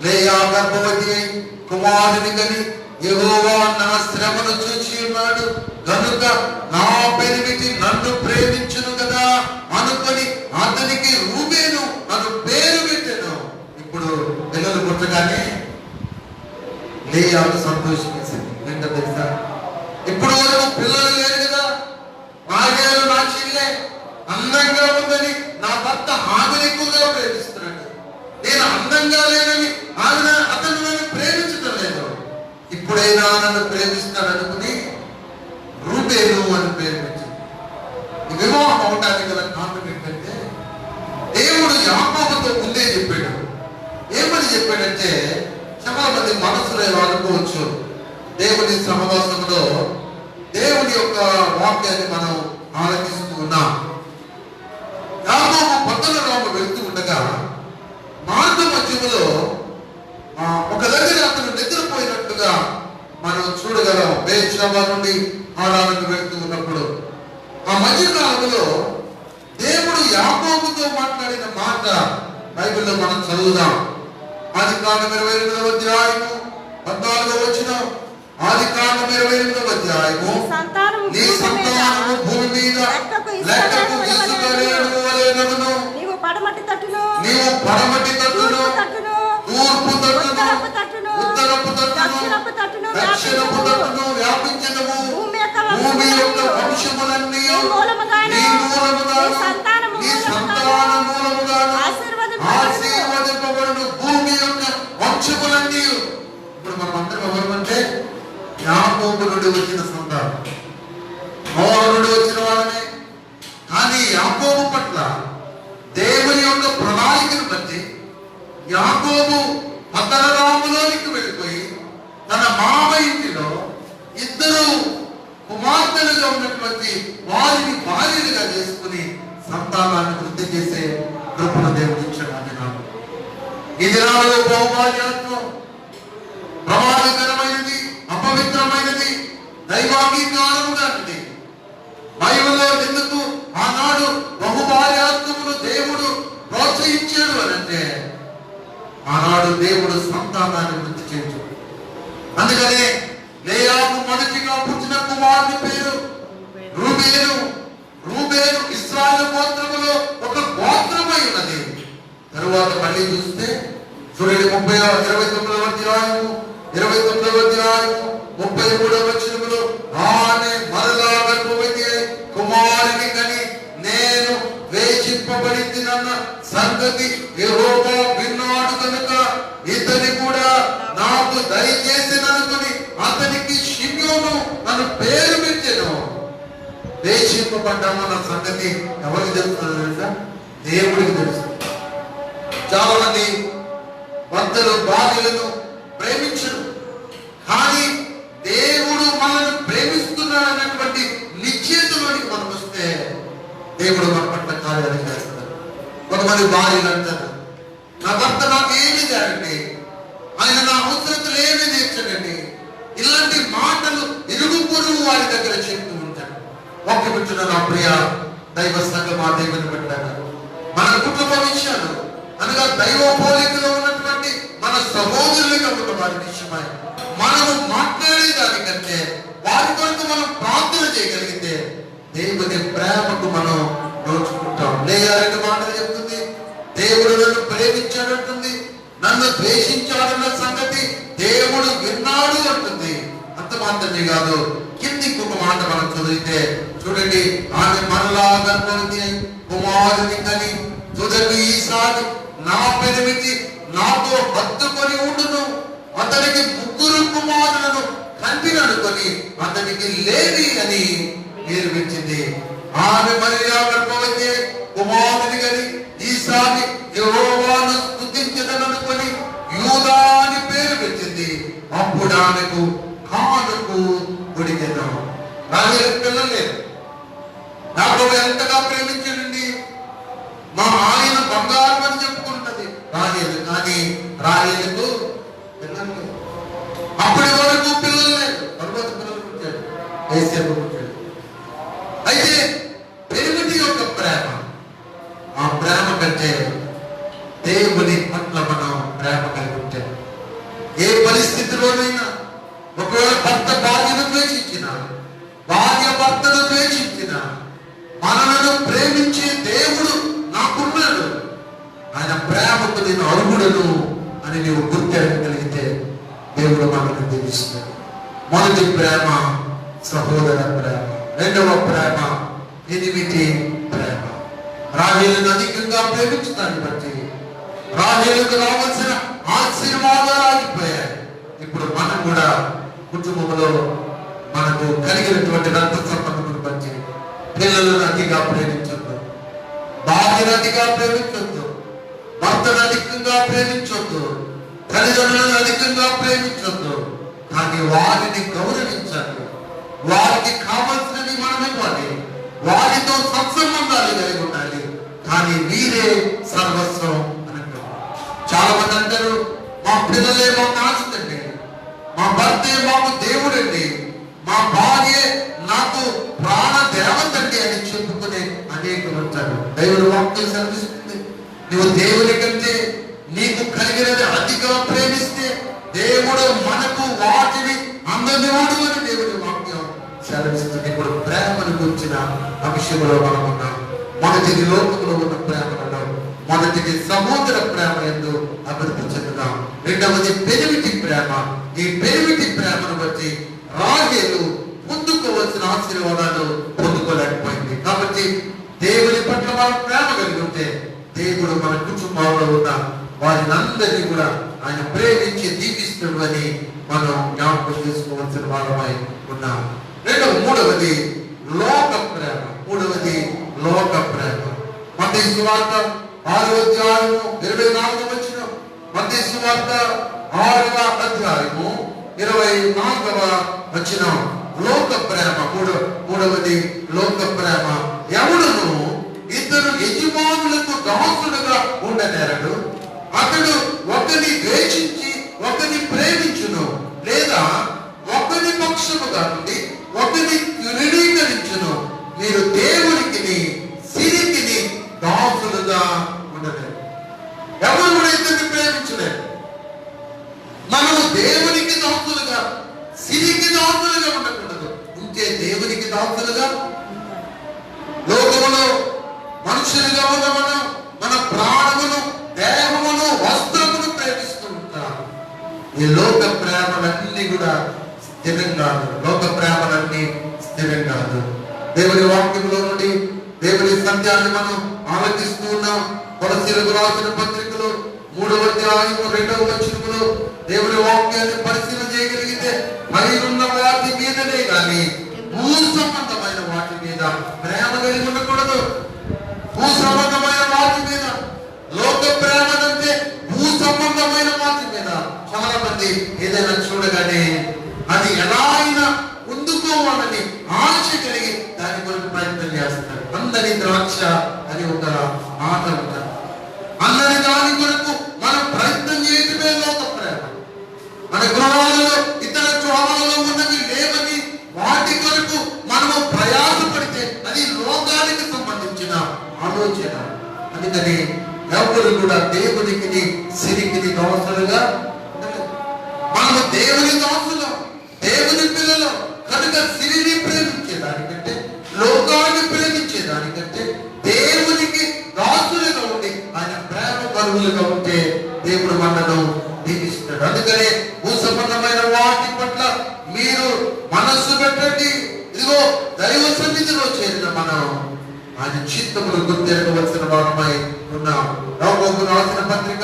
లేయా గర్భవతి అయి కుమారుని కని యెహోవా నా శ్రమను చూచి ఉన్నాడు గనుక నా పెనిమిటి నన్ను ప్రేమించును కదా అనుకొని అతనికి రూబేను అను పేరు పెట్టాను. ఇప్పుడు పిల్లలు పుట్టగానే లేయాకు సంతోషించింది. ఏంటో తెలుసా? ఇప్పుడు వరకు పిల్లలు లేరు కదా, రాహేలు నా చెల్లె అందంగా ఉందని నా భర్త ఆమెను ఎక్కువగా ప్రేమిస్తున్నాడు, నేను అందంగా లేనని అతను నన్ను ప్రేమించడం లేదు, ఇప్పుడైనా నన్ను ప్రేమిస్తాడు అనుకుని రూబేను అని పేరు పెట్టింది. వివాహం అవటానికి గల కారణం ఏంటంటే, దేవుడు యాకోబుతో ముందే చెప్పాడు. ఏమని చెప్పాడంటే, చాలా మంది మనసులో అనుకోవచ్చు, దేవుని సహవాసంలో దేవుని యొక్క వాక్యాన్ని మనం ఆలకిస్తూ ఉన్నాం. యాకోబు పట్టణంలో వెళ్తూ ఉండగా మార్గ మధ్యలో ఒక దగ్గర అతను నిద్రపోయినట్టుగా మనం చూడగలం. బేర్షెబా నుండి హారానుకు వెళ్తూ ఉన్నప్పుడు ఆ మధ్యకాలంలో దేవుడు యాకోబుతో మాట్లాడిన మాట బైబిల్లో మనం చదువుదాం. ఆది కాండం 28వ అధ్యాయము 14వ వచనం. ఆది కాండం 28వ అధ్యాయము, నీ సంతానము భూమి మీద లెక్కకు ఇసుక రేణువు వలె నగును. నీవు పడమటి తట్టును, తూర్పు తట్టును, ఉత్తరపు తట్టును, దక్షిణపు తట్టును వ్యాపించదము. భూమి యొక్క వంశములన్నీ నీ మూలముగాను నీ సంతాన మూలముగాను ఆశీర్వదింపబడును. భూమి యొక్క వంశములన్నీ. ఇప్పుడు మనం అందరం ఎవరమంటే యాకోబు నుండి వచ్చిన సంతానం, నోహు నుండి వచ్చిన వాళ్ళనే. కానీ యాకోబు పట్ల దేవుని యొక్క ప్రణాళికను బట్టి యాకోబు పద్దనరాములోనికి వెళ్ళిపోయి తన మామ ఇంటిలో 2 కుమార్తెలుగా ఉన్నటువంటి వారిని భార్యలుగా చేసుకుని సంతానాన్ని వృద్ధి చేసే కృపను దేవుడు ఇచ్చాడు. ఈ దినాలలో బహుభాగ్యత్వం ప్రమాదకరమైనది, అపవిత్రమైనది, దైవాంగీకారం కానిది. బైబిల్లో ఎందుకు ఆనాడు బహుభార్యాత్వమును దేవుడు ప్రోత్సహించాడు అనంటే, ఆనాడు దేవుడు సంతానాన్ని వృద్ధి చేయించాడు. అందుకనే లేయాకు మొదటిగా పుట్టిన కుమారుని పేరు రూబేను. ఇశ్రాయేలు గోత్రములో ఒక గోత్రమై ఉన్నది. తరువాత తరువాత మళ్ళీ చూస్తే చూడండి 29వ అధ్యాయము 29వ అధ్యాయము 33వ వచనములో ఆమె మరలా గర్భవతి అయి కుమారుని కని నేను వేచింపబడిందన్న సంగతి యెహోవా విన్నాడు కనుక ఇతని కూడా నాకు దయచేసిననుకుని అతనికి షిమ్యోను నన్ను పేరు పెట్టెను. వేచింపబడ్డామన్న సంగతి ఎవరికి తెలుస్తుందంటే దేవుడికి తెలుసు. చాలా మంది భర్తలు భార్యలను ప్రేమించరు, కానీ దేవుడు మనల్ని ప్రేమిస్తున్నాడు అన్నటువంటి నిశ్చయితలోనికి మనం వస్తే దేవుడు మన పట్ల కార్యాలు చేస్తాడు. కొంతమంది భార్యలు అంటారు, నా భర్త నాకు ఏమి చేయండి, ఆయన నా అవసరతలు ఏమి తీర్చడండి. ఇలాంటి మాటలు ఇరుగు పొరుగు వారి దగ్గర చెప్తూ ఉంటాడు. వాక్యం పెట్టిన నా ప్రియ దైవ సంఘం ఆ దేవుని పెట్టాడు. మన కుటుంబ విషయాలు అనగా దైవ పోలికలో ఉన్నటువంటి మన సహోదరులుగా ఉన్న వారి విషయమై మనము మాట్లాడేదానికంటే వారి కొరకు మనం ప్రార్థన చేయగలిగితే దేవుని ప్రేమకు మనం నోచుకుంటాం. లేదా రెండు మాటలు చెప్తుంది, దేవుడు నన్ను ప్రేమించాడంటుంది, నన్ను ద్వేషించాడన్న సంగతి దేవుడు విన్నాడు అంటుంది. అంత మాత్రమే కాదు, కింది ఒక మాట మనం చదివితే చూడండి, ఆమె మరలా గర్భవతి అయి కుమారుని కని తుదకు ఈసారి నా పెనిమిటి నాతో హత్తుకొని ఉండును, అతనికి 3 కుమారులను కంటిననుకొని అతనికి లేవి అని పేరు పెట్టింది. ఆమె మరలా గర్భవతి కుమారుని కని ఈసారి యెహోవాను స్తుతించెదననుకొని యూదా అని పేరు పెట్టింది. అప్పుడు ఆమెకు కానుకు ఉడికెను. రాహేలు పిల్లలు లేరు. యాకోబు ఎంతగా ప్రేమించాడండి, మా ఆయన బంగారం అని చెప్పుకుంటది రాహేలు, కానీ రాహేలుకు పిల్లలు లేరు. అప్పటి వరకు పిల్లలు లేరు, తర్వాత పిల్లలు పుట్టాడు, యేసేపు పుట్టాడు. అయితే పెరుగుటి యొక్క ప్రేమ, ఆ ప్రేమ కంటే దేవుని పట్ల మనం ప్రేమ కలిగి ఉంటే ఏ పరిస్థితిలోనైనా, ఒకవేళ భర్త భార్యను ద్వేషించిన, భార్య భర్తను ద్వేషించిన, మనలను ప్రేమించే దేవుడు నాకున్నాడు, ఆయన ప్రేమకు నేను అర్హుడను అని నీవు గుర్తించగలిగితే దేవుడు మనల్ని దీవిస్తాడు. మొదటి ప్రేమ సహోదర ప్రేమ, రెండవ ప్రేమ ఎనిమిది ప్రేమ. రాహేలును అధికంగా ప్రేమించడాన్ని బట్టి రాహేలుకు రావాల్సిన ఆశీర్వాదాలు ఆగిపోయాయి. ఇప్పుడు మనం కూడా కుటుంబంలో మనకు కలిగినటువంటి రక్త సంబంధమును బట్టి పిల్లలను అతిగా ప్రేమించొద్దు, భార్యను అతిగా ప్రేమించొద్దు, భర్తను అధికంగా ప్రేమించొద్దు, తల్లిదండ్రులను అధికంగా ప్రేమించొద్దు. కానీ వారిని గౌరవించాలి, వారికి కావలసినవి మనం ఇవ్వాలి, వారితో సత్సంబంధాలు కలిగి ఉండాలి. కానీ వీరే సర్వస్వం అంటారు. చాలా మంది అంటారు, మా పిల్లలే మాకు ఆస్తండి, మా భర్తే మాకు దేవుడండి, మా భార్య నాకు ప్రాణ దేవతండి అని చెప్పుకునే అనేకులు ఉంటారు. దేవుడు వాక్యం సెలవిస్తుంది, నువ్వు దేవుని కంటే నీకు కలిగినది అతిగా ప్రేమిస్తే దేవుడు మనకు వాటిని అందనివాడు అని దేవుడి వాక్యం సెలవిస్తుంది. ఇప్పుడు ప్రేమను గురించిన విషయంలో మనం ఉన్నాం. మొదటిది లోకంలో ఉన్న ప్రేమలలో, మొదటిది సముద్ర ప్రేమ ఎందు అభివృద్ధి చెందుదాం. రెండవది పెనిమిటి ప్రేమ. ఈ పెనిమిటి ప్రేమను బట్టి రాహేలు పొందుకోవాల్సిన ఆశీర్వాదాలు పొందుకోలేకపోయింది. కాబట్టి దేవుని పట్ల మనం ప్రేమ కలిగి ఉంటే దేవుడు మన కుటుంబంలో ఉన్న వారిని అందరినీ కూడా ఆయన ప్రేమించి దీవిస్తుడు అని మనం జ్ఞాపకం చేసుకోవాల్సిన వారమై ఉన్నాం. మూడవది లోక ప్రేమ. మూడవది లోక ప్రేమ. మత్తయి సువార్త 6వ అధ్యాయము 24వ వచనం. మత్తయి సువార్త 6వ అధ్యాయము 24వ వచనం. లోక ప్రేమ. మూడవది లోక ప్రేమ. ఎవడును ఇద్దరు యజమానులకు దాసుడుగా ఉండనేరడు. అతడు ఒకరిని ద్వేషించి ఒకరిని ప్రేమించును, లేదా ఒకరి పక్షముగా నుండి ఒకరిని తృణీకరించును. మీరు దేవునికి సిరికి దాసులుగా ఉండలేరు. ఎవరు కూడా ఇద్దరిని ప్రేమించలేరు. మనము దేవునికి దాసులుగా, సిరికి దాసులుగా ఉండకూడదు. ఉంటే దేవునికి దాసులుగా, లోకములో మనుషులుగా ఉన్న మనం మన ప్రాణమును దేవ ఈ లోక ప్రేమలన్నీ కూడా స్థిరం కాదు. లోక ప్రేమలన్నీ స్థిరం కాదు. దేవుని వాక్యంలో నుండి దేవుని సత్యాన్ని మనం ఆలోచిస్తూ ఉన్నాం. కొలసీలకు రాసిన పత్రికలో 3వ అధ్యాయం 2వ వచనంలో దేవుని వాక్యాన్ని పరిశీలన చేయగలిగితే పైనున్న వాటి మీదనే కానీ భూ సంబంధమైన వాటి మీద ప్రేమ కలిగి ఉండకూడదు. భూ సంబంధమైన వాటి మీద, లోక ప్రేమనంటే భూ సంబంధమైన వాటి మీద చాలా మంది ఏదైనా చూడగానే అది ఎలా అయినా పొందుకోవాలని ఆశ కలిగి దాని కొరకు ప్రయత్నం చేస్తారు. అందరి ద్రాక్ష అని ఒక మాట ఉంటారు. అందరి దాని కొరకు మనం ప్రయత్నం చేయటమే లోక ప్రేమ. మన గృహాలలో ఇతర చోళలలో ఉన్నవి లేవని వాటి కొరకు మనము ప్రయాసపడితే అది లోకానికి సంబంధించిన ఆలోచన. అందుకని ఎవరు కూడా దేవునికి సిరికి దోషలుగా మనము దేవుని దోషలు, దేవుని పిల్లలు కనుక సిరిని ప్రేమించేదానికంటే, లోకాన్ని ప్రేమించేదానికంటే దేవునికి దాసులుగా ఉండి ఆయన ప్రేమ కరువులుగా ఉంటే దేవుడు మనను దీవిస్తాడు. అందుకనే భూ సంబంధమైన వాటి పట్ల మీరు మనస్సు పెట్టండి. ఇదిగో దైవ సన్నిధిలో చేరిన మనం ఆయన చిత్తములు గుర్తెరగవలసిన వారమై ఉన్నాం. యాకోబు రాసిన పత్రిక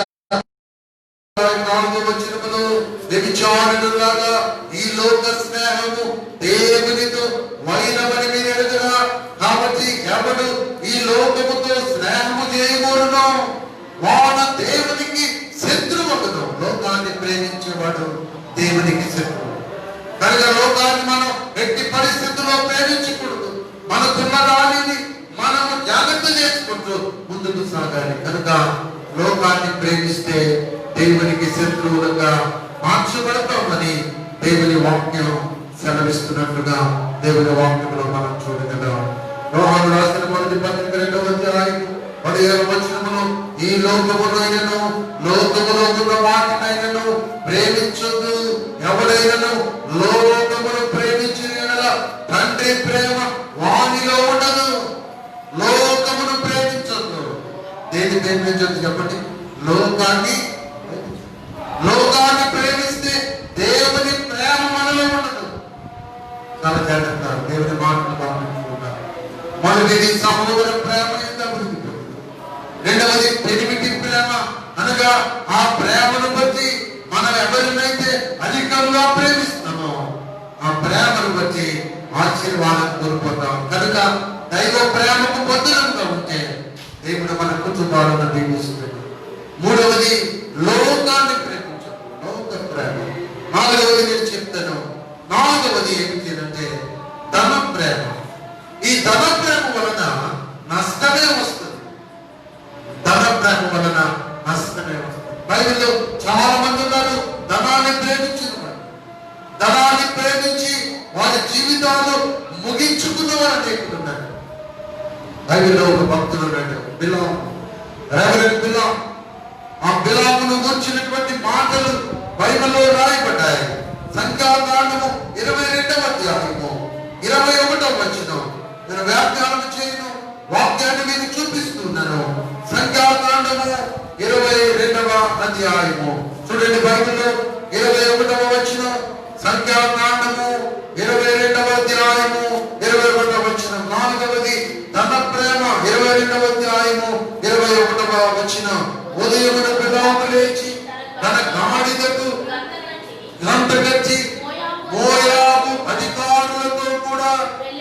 4వ వచనములో వ్యభిచారులాగా ఈ లోక స్నేహము దేవునితో వైరమని మీరు ఎరుగరా. కాబట్టి ఎవడు ఈ లోకముతో స్నేహము చేయకూడదు వాడు దేవునికి శత్రువును. లోకాన్ని ప్రేమించేవాడు దేవునికి శత్రువు. కనుక లోకాన్ని మనం ఎట్టి పరిస్థితుల్లో ప్రేమించకూడదు. మనకున్న దానిని మనము జాగ్రత్త చేసుకుంటూ ముందుకు సాగాలి. కనుక లోకాన్ని ప్రేమిస్తే దేవునికి శత్రువులుగా మార్చబడతామని దేవుని వాక్యం సెలవిస్తున్నట్లుగా దేవుని వాక్యంలో మనం చూడగలం. యోహాను రాసిన మొదటి పత్రిక 2వ అధ్యాయం 17వ వచనములో ఈ లోకమునైనను లోకములో ఉన్న వాటినైనను ప్రేమించొద్దు. ఎవడైనను లోకమును ప్రేమించిన యెడల తండ్రి ప్రేమ వానిలో ఉండదు. లోకమును ప్రేమించొద్దు. దేన్ని ప్రేమించొద్దు చెప్పండి? లోకాన్ని ప్రేమిస్తే దేవుని ప్రేమ మనలో ఉండదు. చాలా జాగ్రత్త దేవుని మాటలు గమనించుకుంటారు. మొదటిది సహోదర ప్రేమ ఎంత అభివృద్ధి. రెండవది పెనిమిటి ప్రేమ, అనగా ఆ ప్రేమను బట్టి మనం ఎవరినైతే అధికంగా ప్రేమిస్తామో ఆ ప్రేమను బట్టి ఆశీర్వాదం కోల్పోతాం. కనుక దైవ ప్రేమకు బద్దులంగా ఉంటే దేవుడు మన కుటుంబాలను దీవిస్తాడు. మూడవది లోకాన్ని ప్రేమించడం, లోక ప్రేమ. నాలుగవది నేను చెప్తాను. నాలుగవది ఏమిటి అంటే ధన ప్రేమ. ఈ ధన ప్రేమ వలన నష్టమే వస్తుంది. ధన ప్రేమ వలన నష్టమే వస్తుంది. బైబిల్లో చాలా మంది ఉన్నారు ధనాన్ని ప్రేమించిన వారు. ధనాన్ని ప్రేమించి వారి జీవితాలు ముగించుకున్న వారు అనేకులు ఉన్నారు. బైబిల్లో ఒక భక్తుడు ఉన్నాడు, బిలాము, రెవరెండ్ బిలాము. ఆ బిలామును గురించినటువంటి మాటలు బైబిల్లో రాయబడ్డాయి. సంఖ్యాకాండము 22వ అధ్యాయము 21వ వచనం. నేను వ్యాఖ్యానం చేయను, వాక్యాన్ని మీకు చూపిస్తున్నాను. సంఖ్యాకాండము 22వ అధ్యాయము చూడండి. బైబిల్లో 21వ వచనం. సంఖ్యాకాండము 22వ అధ్యాయము 21వ వచనం. నాలుగవది ధన ప్రేమ. 22వ అధ్యాయము 21వ వచనం. ఉదయమున బిలాము లేచి తన గాడిదకు గంత కట్టి మోయాబు అధికారులతో కూడా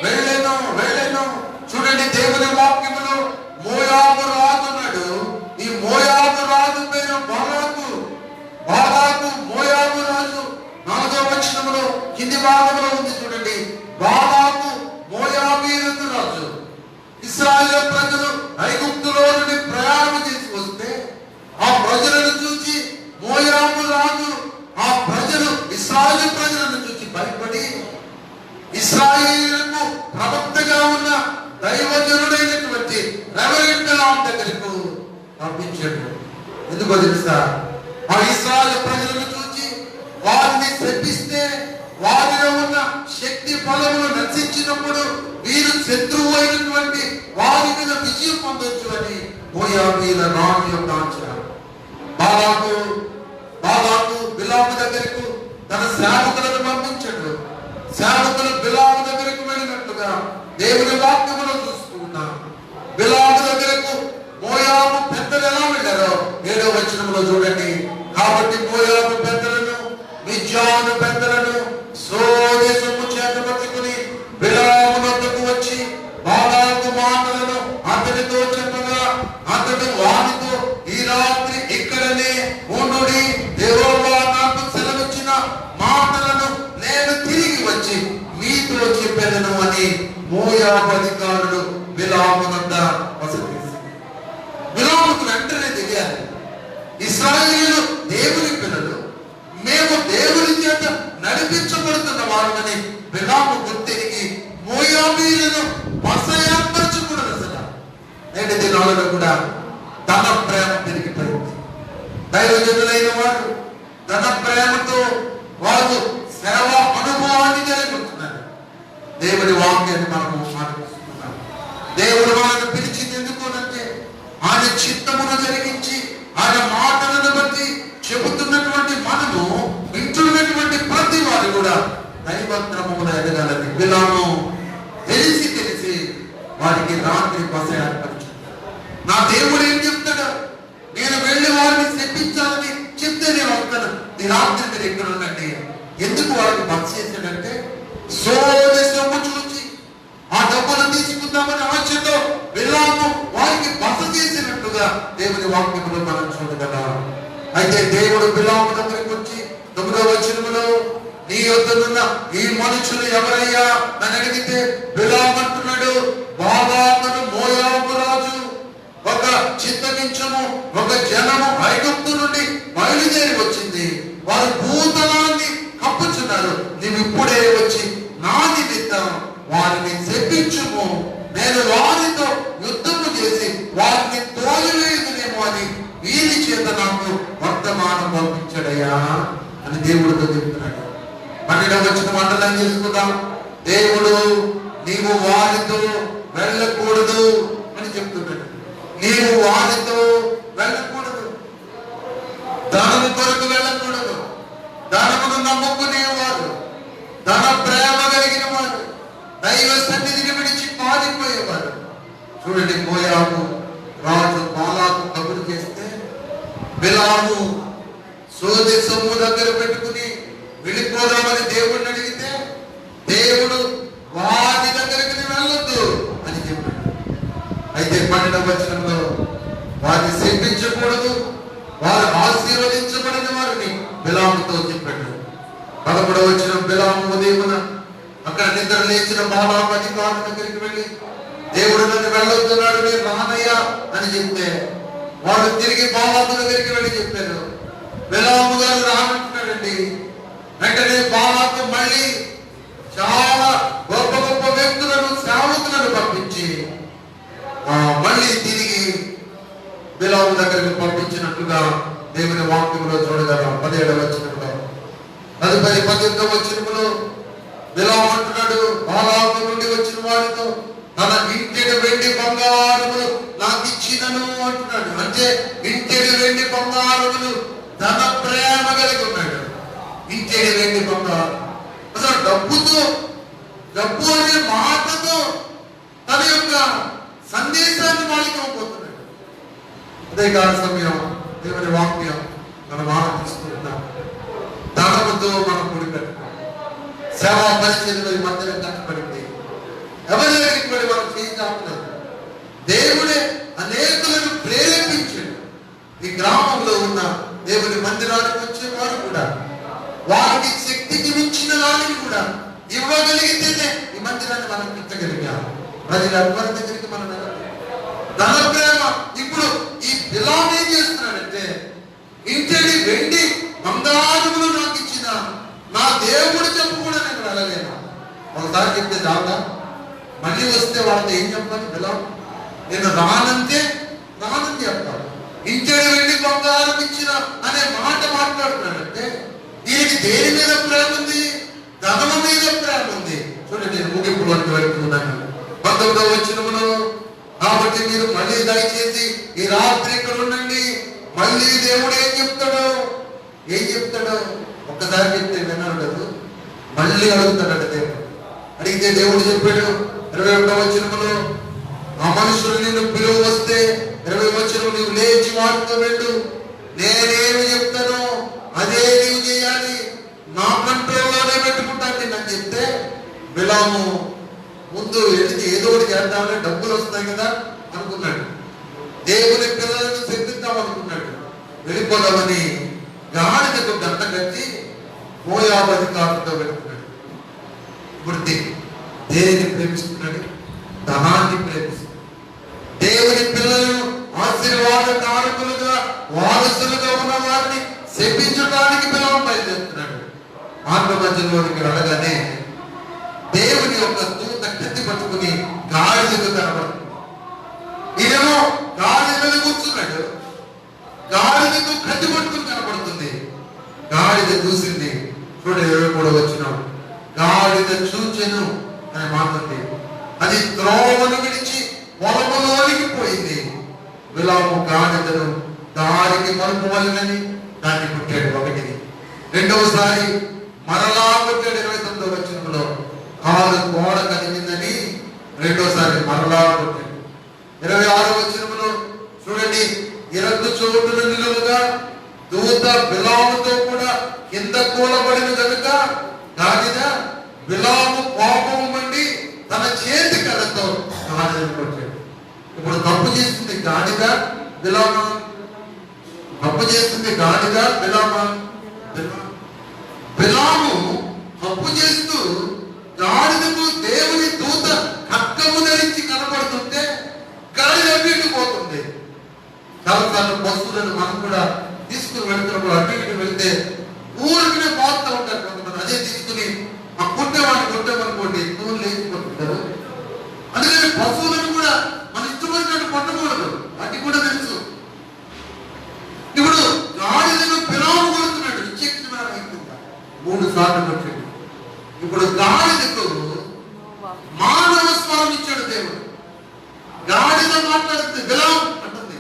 వెళ్ళెను. చూడండి దేవుని వాక్యములో మోయాబు రాజున్నాడు. ఈ మోయాబు రాజు పేరు బాలాకు. మోయాబు రాజు 4వ వచనములో కింది భాగంలో ఉంది చూడండి. బాలాకు మోయాబీయులకు రాజు. ఇశ్రాయేలు ప్రజలు ఐగుప్తులో నుండి ప్రయాణం చేసి వస్తే ఆ ప్రజలను చూసి మోయాబు రాజు ఆ ప్రజలు ఇశ్రాయేలు ప్రజలను చూసి భయపడి ఇశ్రాయేలుకు ప్రవక్తగా ఉన్న దైవజనుడైనటువంటి రెవరెండ్ బిలాము దగ్గరకు పంపించాడు. ఎందుకో తెలుసా? ఆ ఇశ్రాయేలు ప్రజలను చూసి వారిని శపిస్తే వారిలో ఉన్న శక్తి బలములు నశించినప్పుడు వీరు శత్రువు అయినటువంటి వారి మీద విజయం పొందొచ్చు అని మోయాబీయుల రాజు యొక్క ఆచారం. బాలాకు బిలాము బిలాము దగ్గరకు తన సేవకులను పంపించాడు. సేవకులు బిలాము దగ్గరకు వెళ్ళినట్టుగా దేవుని వాక్యములో చూసుకున్నాం. బిలాము దగ్గరకు మోయాబు పెద్దలు ఎలా వెళ్ళారో 7వ వచనంలో చూడండి. కాబట్టి మోయాబు పెద్దలను మిద్యాను పెద్దలను సోదె సొమ్ము చేత పట్టుకుని బిలాము వద్దకు వచ్చి బాలాకు మాటలను అతనితో చెప్పగా అతడు వారితో, ఈ రాత్రి ఇక్కడనే ఉండుడి, యెహోవా నాకు సెలవిచ్చిన మాటలను నేను తిరిగి వచ్చి మీతో చెప్పెదను అని మోయాబు అధికారులు బిలాము వద్ద వసతి. బిలాముకు వెంటనే తెలియాలి, ఇశ్రాయేలు దేవుని పిల్లలు, మేము దేవుని చేత నడిపించబడుతున్న వారమని బిలాము గుర్తిరిగి మోయాబీలను బస ఏర్పరచకూడదు. అసలు నేటి దినాలలో కూడా తన ప్రేమ పెరిగిపోయింది. దైవజనులైన వారు తన ప్రేమతో వారు సేవ అనుభవాన్ని కలిగి ఉంటున్నారు. దేవుడి వాక్యాన్ని మనము మాట్లాడుతున్నాం. దేవుడు మనల్ని పిలిచింది ఎందుకోనంటే ఆయన చిత్తమును జరిగించి ఆయన మాటలను బట్టి చెబుతున్నటువంటి మనము వింటున్నటువంటి ప్రతి వారు కూడా దైవక్రమమును ఎదగాలని బిలాము తెలిసి వారికి రాత్రి బస ఏర్పరిచాడు. నా దేవుడు ఏం చెప్తాడు, నేను వెళ్ళి వారిని శపించాలని చెప్తే నేను వస్తాను, ఈ రాత్రి మీరు ఎక్కడ ఉండండి. ఎందుకు వారికి బస చేశాడంటే సోదె సొమ్ము చూసి ఆ డబ్బులు తీసుకుందామని ఆశతో బిలాము వారికి బస చేసినట్టుగా దేవుని వాక్యములో మనం చూడగల. అయితే దేవుడు బిలాము దగ్గరికి వచ్చి 9వ వచనములో, నీ యొద్దనున్న ఈ మనుషులు ఎవరయ్యా అని అడిగితే బిలాము అంటున్నాడు, బాలాకును మోయాబు రాజు ఒక చిత్తగించము ఒక జనము ఐగుప్తు నుండి బయలుదేరి వచ్చింది, వారు భూతలాన్ని కప్పుచున్నారు, నీవు ఇప్పుడే వచ్చి నా నిమిత్తం వారిని శపించుము, నేను వారితో యుద్ధము చేసి వారిని తోలివేయుదునేమో అని వీరి చేత నాకు వర్తమానం పంపించడయ్యా అని దేవుడితో చెప్తున్నాడు. 12వ వచనం అండర్లైన్ చేసుకుందాం. దేవుడు నీవు వారితో వెళ్ళకూడదు అని చెప్తున్నాడు. నీవు వారితో వెళ్ళకూడదు, ధనము కొరకు వెళ్ళకూడదు. ధనమును నమ్ముకునేవారు, ధన ప్రేమ కలిగిన వారు, దైవ సన్నిధిని విడిచి పారిపోయేవారు. చూడండి, మోయాబు రాజు బాలాకు కబురు చేస్తే బిలాము సోదె సొమ్ము దగ్గర పెట్టుకుని వెళ్ళిపోదామని దేవుడిని అడిగితే దేవుడు వారి దగ్గరికి వెళ్ళొద్దు అని చెప్పాడు. అయితే 12వ వచనంలో వారిని శపించకూడదు, వారు ఆశీర్వదించబడిన వారిని బిలాముతో చెప్పాడు. 11వ వచనం, బిలాము ఉదయమున అక్కడ నిద్ర లేచిన బాలాకు అధికారుల దగ్గరికి వెళ్ళి దేవుడు నన్ను వెళ్ళొద్దున్నాడు, నేను రానయ్యా అని చెప్తే వాళ్ళు తిరిగి బాలాకు దగ్గరికి వెళ్ళి చెప్పారు, బిలాము గారు రానంటున్నాడండి. వెంటనే బాలాకు మళ్ళీ చాలా గొప్ప గొప్ప వ్యక్తులను సేవకులను పంపించి మళ్ళీ తిరిగి బిలాము దగ్గరికి పంపించినట్టుగా దేవుని వాక్యంలో చూడగలం. 17వ వచనంలో, తదుపరి 18వ వచనంలో బిలాము అంటున్నాడు, బాలాకు నుండి వచ్చిన వారితో తన ఇంటిని వెండి బంగారములు నాకు ఇచ్చినను అంటున్నాడు. అంటే ఇంటిని వెండి బంగారములు తన ప్రేమ కలిగి ఉన్నాడు. ఇంటిని వెండి బంగారం, అసలు డబ్బు అనే మాటతో తన యొక్క సందేశాన్ని మాలికపోతున్నాడు. అదే కాల సమయం దేవుని వాక్యం మనం ఆలోచిస్తున్నాం. ధనముతో మనం గుడి కట్టుకోం, సేవా పరిచర్యలో ఈ మధ్యలో కట్టబడింది. ఎవరి దగ్గరికి వెళ్ళి మనం చేయించాలి. దేవుడే అనేకులను ప్రేరేపించాడు. ఈ గ్రామంలో ఉన్న దేవుని మందిరానికి వచ్చేవారు కూడా వారికి శక్తికి మించిన వారిని కూడా ఇవ్వగలిగితేనే ఈ మందిరాన్ని మనం పెట్టగలిగాం. ప్రజలందరి దగ్గరికి మనం ధన ప్రేమ. ఇప్పుడు ఈ బిలాము ఏం చేస్తున్నాడంటే, ఇంటిని వెండి బంగారములు నాకు ఇచ్చిన నా దేవుడు చెప్పు కూడా నేను వెళ్ళలేను. ఒకసారి చెప్తే చాలుదా? మళ్ళీ వస్తే వాళ్ళతో ఏం చెప్పాలి? బిలాము నేను రానంటే రానని చెప్తాను. ఇంటిని వెండి బంగారం ఇచ్చిన అనే మాట మాట్లాడుతున్నాడంటే దీనికి దేని మీద ప్రేమ ఉంది? ధనము మీద ప్రేమ ఉంది. చూడండి, నేను ముగింపులో వెళ్తున్నాను. 19వ వచనములో, కాబట్టి మీరు మళ్ళీ దయచేసి ఈ రాత్రి ఇక్కడ ఉండండి. మళ్ళీ దేవుడు ఏం చెప్తాడు? ఒక్కసారి చెప్తే విన్నాడు కదా, మళ్ళీ అడుగుతాడట దేవుడు. అడిగితే దేవుడు చెప్పాడు 21వ వచనంలో, ఆ మనుషులు నిన్ను పిలువ వస్తే 20వ వచనం, నువ్వు లేచి వాటితో వెళ్ళు, నేనేమి చెప్తానో అదే నీవు చేయాలి, నా కంట్రోల్లోనే పెట్టుకుంటాను అని చెప్తే, బిలాము ముందు వెళితే ఏదో ఒకటి చేద్దామని, డబ్బులు వస్తాయి కదా అనుకున్నాడు, దేవుని పిల్లలను శక్తిద్దాం అనుకున్నాడు. వెళ్ళిపోదామని గాడిదకు గంట కట్టి మోయాబు అధికారులతో వెళుతున్నాడు. ఇప్పుడు దేనిని ప్రేమిస్తున్నాడు? ధనాన్ని ప్రేమిస్తున్నాడు. దేవుని పిల్లలను ఆశీర్వాద కారకులుగా వారసులుగా ఉన్న వారిని శపించడానికి పిల్లలు బయలుదేరుతున్నాడు. మార్గ మధ్యలోనికి వెళ్ళగానే దేవుని యొక్క దూత కత్తి పట్టుకుని గాడిదకు కనబడుతుంది. ఈయనేమో గాడిద మీద కూర్చున్నాడు, గాడిదకు కత్తి పట్టుకుని కనబడుతుంది. గాడిద చూసింది. చూడండి 23వ వచనం, గాడిద చూచెను అని మాట్లాడింది, అది త్రోవను విడిచి పొలములోనికి పోయింది. బిలాము గాడిదను దారికి మలుపువలనని దాన్ని పుట్టాడు. ఒకటిది. రెండవసారి మరలా పుట్టాడు 29వ వచనంలో, కాలు గోడ కలిగిందని రెండోసారి మరలా పుట్టాడు. 26వ వచనంలో చూడండి, ఇరద్దు చోటున నిలువుగా దూత బిలాముతో కూడా కింద కూలబడిన కనుక గాడిద బిలాము కోపము మండి తన చేతి కళ్ళతో గాడిదను కొట్టాడు. ఇప్పుడు తప్పు చేస్తుంది గాడిద బిలామా? తప్పు చేస్తుంది గాడిద బిలామా? బిలాము తప్పు చేస్తూ గాడిదకు దేవుని దూత ఖడ్గము ధరించి కనబడుతుంటే గాడిద అటు పోతుంది. చాలాసార్లు పశువులను మనం కూడా తీసుకుని వెళ్తున్నప్పుడు అటు ఇటు వెళ్తే ఊరికినే పోతూ ఉంటారు కొంతమంది. అదే తీసుకుని ఆ కొట్టేమనుకోండి తూరు లేచిపోతుంటారు. అందుకని పశువులను కూడా మన ఇష్టమైనట్టు కొట్టకూడదు, అది కూడా తెలుసు. ఇప్పుడు గాడిదను బిలాము కొడుతున్నాడు, విచక్షణ అయిపోయిందా? 3 సార్లు కొట్టాడు. ఇప్పుడు గాడిదకు మానవ స్వరం ఇచ్చాడు దేవుడు. గాడిద మాట్లాడుతుంది, బిలాము అంటుంది.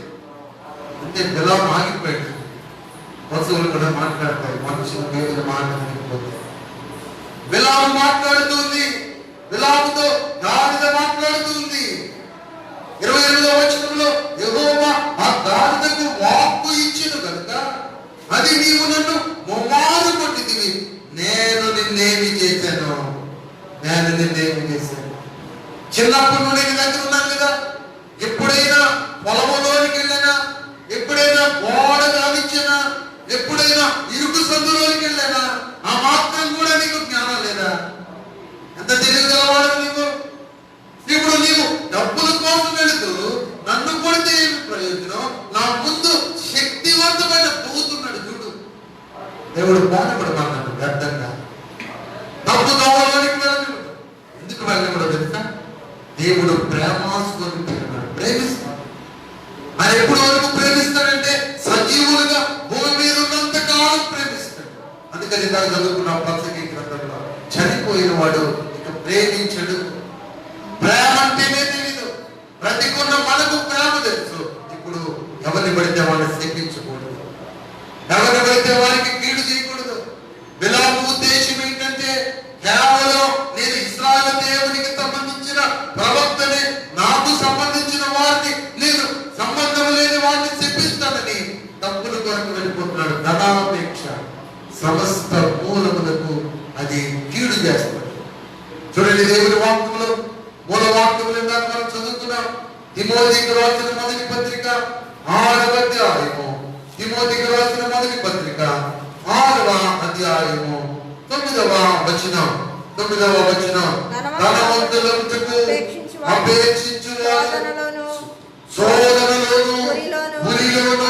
అంటే బిలాము ఆగిపోయాడు. పశువులు కూడా మాట్లాడతాయి, మనుషులు వేరే మాట్లాడకపోతే. బిలాము మాట్లాడుతుంది, బిలాముతో గాడిద మాట్లాడుతుంది. 28వ వచనంలో, యెహోవా ఆ గాడిదకు వాక్కు ఇచ్చెను కనుక అది నీవు నన్ను ముమ్మారు కొట్టితివి, నేను నిన్నేమి చేశాను? చిన్నప్పటి నుండి నీ దగ్గర ఉన్నాను కదా, ఎప్పుడైనా పొలంలోనికి వెళ్ళినా, ఎప్పుడైనా గోడ కావించినా, ఎప్పుడైనా ఇరుకు సందులోనికి వెళ్ళినా ఆ మాత్రం కూడా నీకు జ్ఞానం లేదా? ఎంత తెలియగలవాడు నీకు? ఇప్పుడు నీవు డబ్బుల కోసం వెళుతూ నన్ను కొడితే ఏమి ప్రయోజనం? నా ముందు శక్తివంతమైన దూతున్నాడు చూడు. దేవుడు బాధపడమన్నాడు వ్యర్థంగా. డబ్బు కావాలోనికి వెళ్ళదు. ఎందుకు వెళ్ళకూడదు తెలుసా? దేవుడు ప్రేమాస్వరూపుడు, ప్రేమిస్తాడు. ఆయన ఎప్పుడు వరకు ప్రేమిస్తాడంటే సజీవులుగా భూమి మీద ఉన్నంత కాలం ప్రేమిస్తాడు. అందుకని ఇందాక చదువుకున్న ప్రసంగి గ్రంథంలో, చనిపోయిన వాడు ఇక ప్రేమించడు. ప్రేమ అంటేనే తెలీదు. బ్రతికున్న మనకు ప్రేమ తెలుసు. ఇప్పుడు ఎవరిని పడితే వాళ్ళని శపించకూడదు, ఎవరిని పడితే వారికి కీడు చేయకూడదు. బిలాము ఉద్దేశం ఏంటంటే, కేవలం నేను ఇశ్రాయేలు దేవునికి సంబంధించిన ప్రవక్తని, నాకు సంబంధించిన వారిని, నేను సంబంధం లేని వారిని శపిస్తానని తప్పుల కొరకు వెళ్ళిపోతున్నాడు. ధనాపేక్ష సమస్త మూలములకు అది కీడు చేస్తుంది. చూడండి దేవుని వాక్యంలో మూల వాక్యములు ఇందాక మనం చదువుతున్నాం. తిమోతికి రాసిన మొదటి పత్రిక 6వ అధ్యాయము, తిమోతికి రాసిన మొదటి పత్రిక 6వ అధ్యాయము 9వ వచనం, ధనవంతులకు అపేక్షించు శోధనలోను ఉరిలోను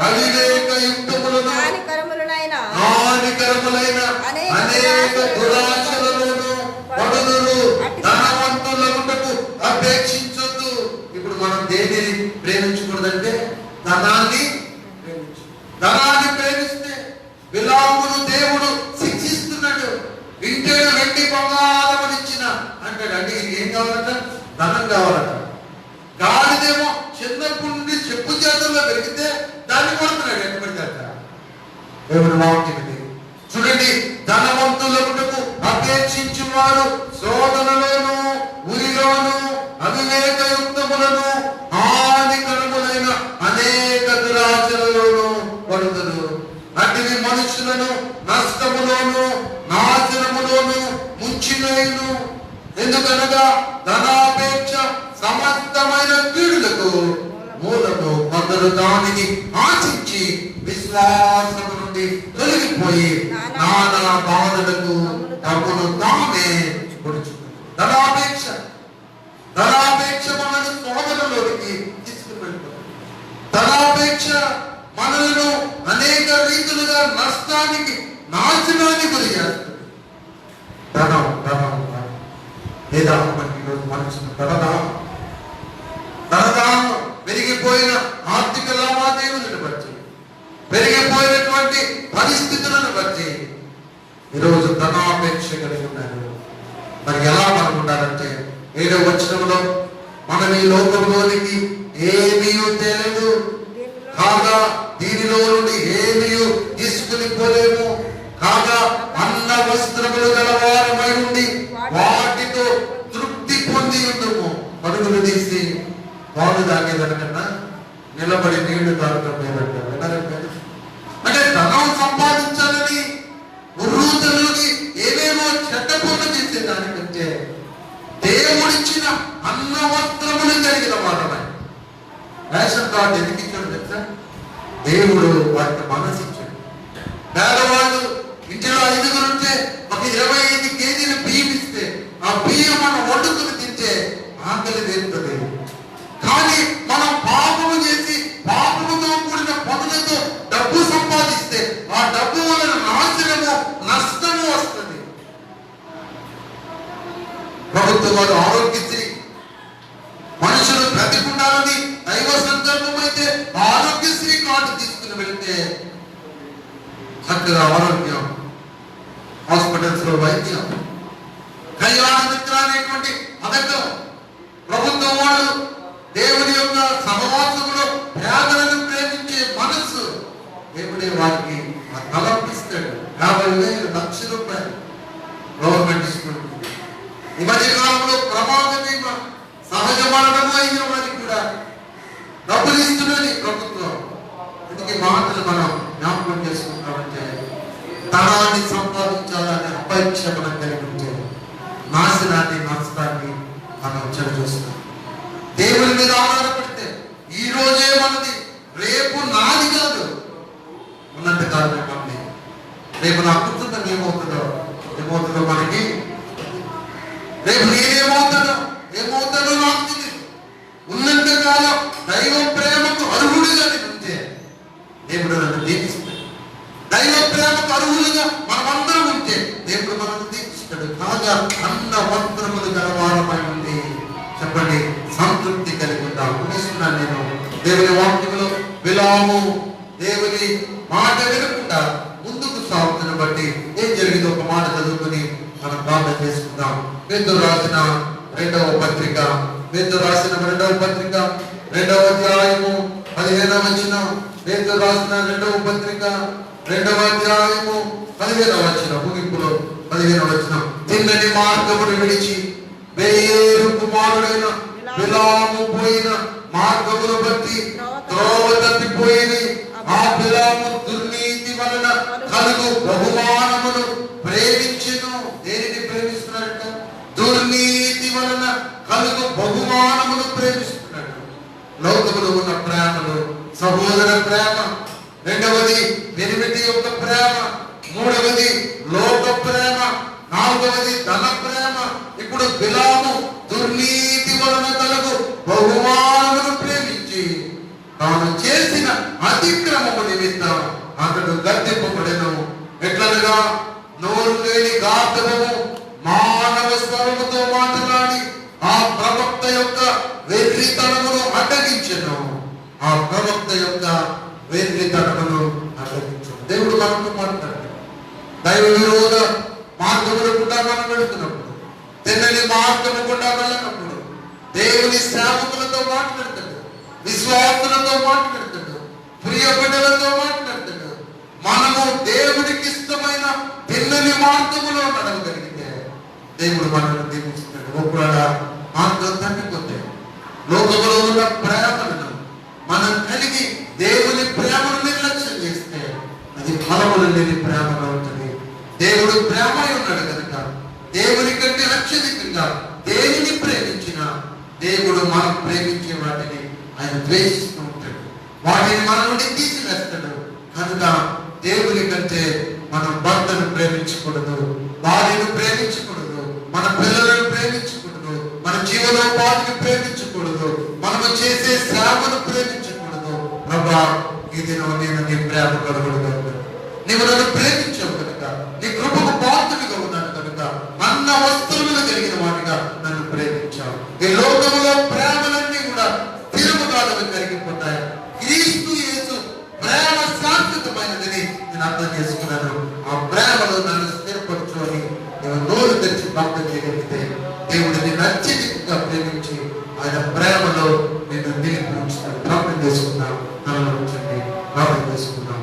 అవివేక యుక్తములను హానికరములైన అనేక దురాశలలోను పడుదురు. ధనవంతులకు అపేక్షించొద్దు. ఇప్పుడు మనం దేనిని ప్రేమించకూడదంటే ధనాన్ని ప్రేమించు. ధనాన్ని ప్రేమిస్తే బిలామును దేవుడు శిక్షిస్తున్నాడు. ఇంటేడు వెండి బంగారం ఇచ్చిన అంటాడు. అంటే ఏం కావాలట? ధనం కావాలట. గాడిదేమో చిన్నప్పటి నుండి చెప్పు చేతుల్లో పెరిగితే దాన్ని కొడుతున్నాడు. ఎక్కడ పెడతాట? దేవుడు వాక్యం ఇది. చూడండి ఉందరు. అటువి మనుషులను నష్టములోను నాశనములోను ముంచివేయును. ఎందుకనగా ధనాపేక్ష సమస్తమైన కీడులకు మూలము. కొందరు దానిని ఆశించి విశ్వాసము నుండి తొలగిపోయి నానా బాధలకు తమను తామే పొడుచుకున్నారు. ధనాపేక్ష మనల్ని శోధనలోనికి తీసుకుని వెళ్తుంది. ధనాపేక్ష మనలను అనేక రీతులుగా నష్టానికి నాశనానికి గురి చేస్తుంది. ధనం లేదా మనుషులు ధనదానం పెరిగిపోయిన ఆర్థిక లావాదేవీలను బట్టి, పెరిగిపోయినటువంటి పరిస్థితులను బట్టి ఈరోజు ధనాపేక్ష కలిగి ఉన్నారు. మరి ఎలా మనం ఉండాలంటే 7వ వచనంలో మనం ఈ లోకంలోనికి ఏమీ తెలియదు కాగా దీనిలో నుండి ఏమీ తీసుకుని పోలేము కాగా అన్న వస్త్రములు గలవారమై ఉండి వాటితో తృప్తి పొంది ఉందము. పరుగులు తీసి పాలు తాగేదనకన్నా నిలబడి నీళ్లు తాగటం అంటే ధనం సంపాదించాలని ఉర్రూతలకి ఏమేమో చెడ్డ పనులు చేసేదానికంటే దేవుడిచ్చిన అన్న వస్త్రములు కలిగిన వారమై. రేషన్ కార్డు ఎందుకు ఇచ్చాడు తెలుసా? దేవుడు వారికి మనసు ఇచ్చాడు. పేదవాళ్ళు ఇంటిలో 5గురు ఉంటే ఒక 25 కేజీలు బియ్యం ఇస్తే ఆ బియ్యం మనం వండుకుని తింటే ఆకలి తీరుతుంది. కానీ మనం పాపము చేసి పాపముతో కూడిన పనులతో డబ్బు సంపాదిస్తే ఆ డబ్బు వలన నాశనము నష్టము వస్తుంది. ప్రభుత్వం వారు ఆరోగ్యశ్రీ మనుషులు బ్రతికుండాలని దైవ సంకల్పం అయితే ఆరోగ్యశ్రీ కార్డు తీసుకుని వెళ్తే చక్కగా ఆరోగ్యం, హాస్పిటల్స్ లో వైద్యం, కళ్యాణ మిత్ర అనేటువంటి పథకం. ప్రభుత్వం వాళ్ళు దేవుని యొక్క సహవాసంలో పేదలను ప్రేమించే మనస్సు దేవుడే వారికి తలపిస్తాడు. 50,000 లక్షల రూపాయలు గవర్నమెంట్ స్కూల్. ఈ మధ్య కాలంలో ప్రమాద బీమా, సహజ మరణము అయిన వారికి కూడా డబ్బులు ఇస్తున్నది ప్రభుత్వం. అందుకే మాటలు మనం జ్ఞాపకం చేసుకుంటామంటే ధనాన్ని సంపాదించాలనే అపేక్ష మనం కలిగి ఉంటే నాశనాన్ని నష్టాన్ని మనం చెడు చూస్తాం. దేవుని మీద ఆధారపడితే ఈ రోజే మనది, రేపు నాది కాదు. ఉన్నంత కాలమే మనది. రేపు నా కుటుంబం ఏమవుతుందో మనకి, రేపు ఏమవుతాడో నాకు తెలియదు. ఉన్నంత కాలం దైవ ప్రేమకు అర్హుడిగా ఉంటే దేవుడు నన్ను దీపిస్తాడు. దైవ ప్రేమకు అర్హులుగా మనమందరం ఉంటే దేవుడు మనల్ని దీపిస్తాడు. కాగా అన్న వస్త్రములు గలవారమై ఉంది. చెప్పండి, సంతృప్తి కలిగి ఉంటాం. ముగిస్తున్నాను నేను. దేవుని వాక్యంలో బిలాము దేవుని మాట వినకుండా ముందుకు సాగుతున్న బట్టి ఏం జరిగిందో ఒక మాట చదువుకుని మనం ప్రార్థన చేసుకుందాం. పేతురు రాసిన రెండవ పత్రిక 2వ అధ్యాయము 15వ వచనం. పేతురు రాసిన 2వ పత్రిక 2వ అధ్యాయము 15వ వచనం. ముగింపులో 15వ వచనం. తిన్నని మార్గమును విడిచి బెయేరు కుమారుడైన బిలాము పోయిన మార్గమును బట్టి త్రోవ తప్పిపోయింది. ఆ బిలాము దుర్నీతి వలన కలుగు బహుమానమును ప్రేమించెను. దేనిని ప్రేమిస్తున్నాడంట? దుర్నీతి వలన కలుగు బహుమానమును ప్రేమిస్తున్నాడు. లోకములో ఉన్న ప్రేమలు, సహోదర ప్రేమ. రెండవది పెనిమిటి యొక్క ప్రేమ. మూడవది లోక ప్రేమ. నాలుగవది ధన ప్రేమ. ఇప్పుడు బిలాము దుర్నీతి వలన కలుగు బహుమానమును ప్రేమించి తాను చేసిన అతిక్రమము నిమిత్తం అతడు గద్దెంపబడెను. ఎట్లనగా నోరు లేని గార్ధవము మానవ స్వరముతో మాట్లాడి ఆ ప్రవక్త యొక్క వెర్రితనమును అడ్డగించెను. ఆ ప్రవక్త యొక్క వెర్రితనమును అడ్డగించెను. దేవుడు మనకు మాట్లాడాడు. దైవ విరోధ మార్గములు కూడా మనం వెళుతున్నప్పుడు, తెల్లని మార్గము కూడా వెళ్ళినప్పుడు దేవుని సేవకులతో మాట్లాడతాడు, విశ్వాసులతో మాట్లాడతాడు, ప్రియ బిడ్డలతో మాట్లాడతాడు. మనము దేవుడికి ఇష్టమైన తెల్లని మార్గములో నడవగలిగితే దేవుడు మనల్ని దీవిస్తాడు. ఒకవేళ మార్గం తప్పిపోతే లోకములో ఉన్న ప్రేమలను మనం కలిగి దేవుని ప్రేమను నిర్లక్ష్యం చేస్తే మామూలు లేని ప్రేమగా ఉంటుంది. దేవుడు ప్రేమ ఉన్నాడు కనుక దేవుని కంటే అత్యధికంగా దేనిని ప్రేమించినా దేవుడు మనం ప్రేమించే వాటిని ఆయన ద్వేషిస్తూ ఉంటాడు. వాటిని మన నుండి తీసివేస్తాడు. కనుక దేవుని కంటే మనం భర్తను ప్రేమించకూడదు, భార్యను ప్రేమించకూడదు, మన పిల్లలను ప్రేమించకూడదు, మన జీవనోపాధిని ప్రేమించకూడదు, మనము చేసే శ్రమను ప్రేమించకూడదు. ప్రభా, ఈ దినం నేను నీ ప్రేమ కలుగుడుగా నీవు నన్ను ప్రేమించావు కనుక, నీ కృపకు పాత్రుడిగా ఉన్నాను కనుక, అన్న వస్తువులు కలిగిన వాడిగా నన్ను ప్రేమించావు. ఈ లోకంలో ప్రేమలన్నీ కూడా స్థిరముగాలను కరిగిపోతాయి. క్రీస్తు యేసు ప్రేమ శాశ్వతమైనదని నేను అర్థం చేసుకున్నాను. ఆ ప్రేమలో నన్ను స్థిరపరచు అని నేను నోరు తెచ్చి ప్రార్థన చేయగలిగితే దేవుడు నిన్ను అత్యధికంగా ప్రేమించి ఆయన ప్రేమలో నేను నిలిపి ఉంచుతాను. ప్రార్థన చేసుకున్నాం. నన్ను ఉంచండి. ప్రార్థన చేసుకున్నాం.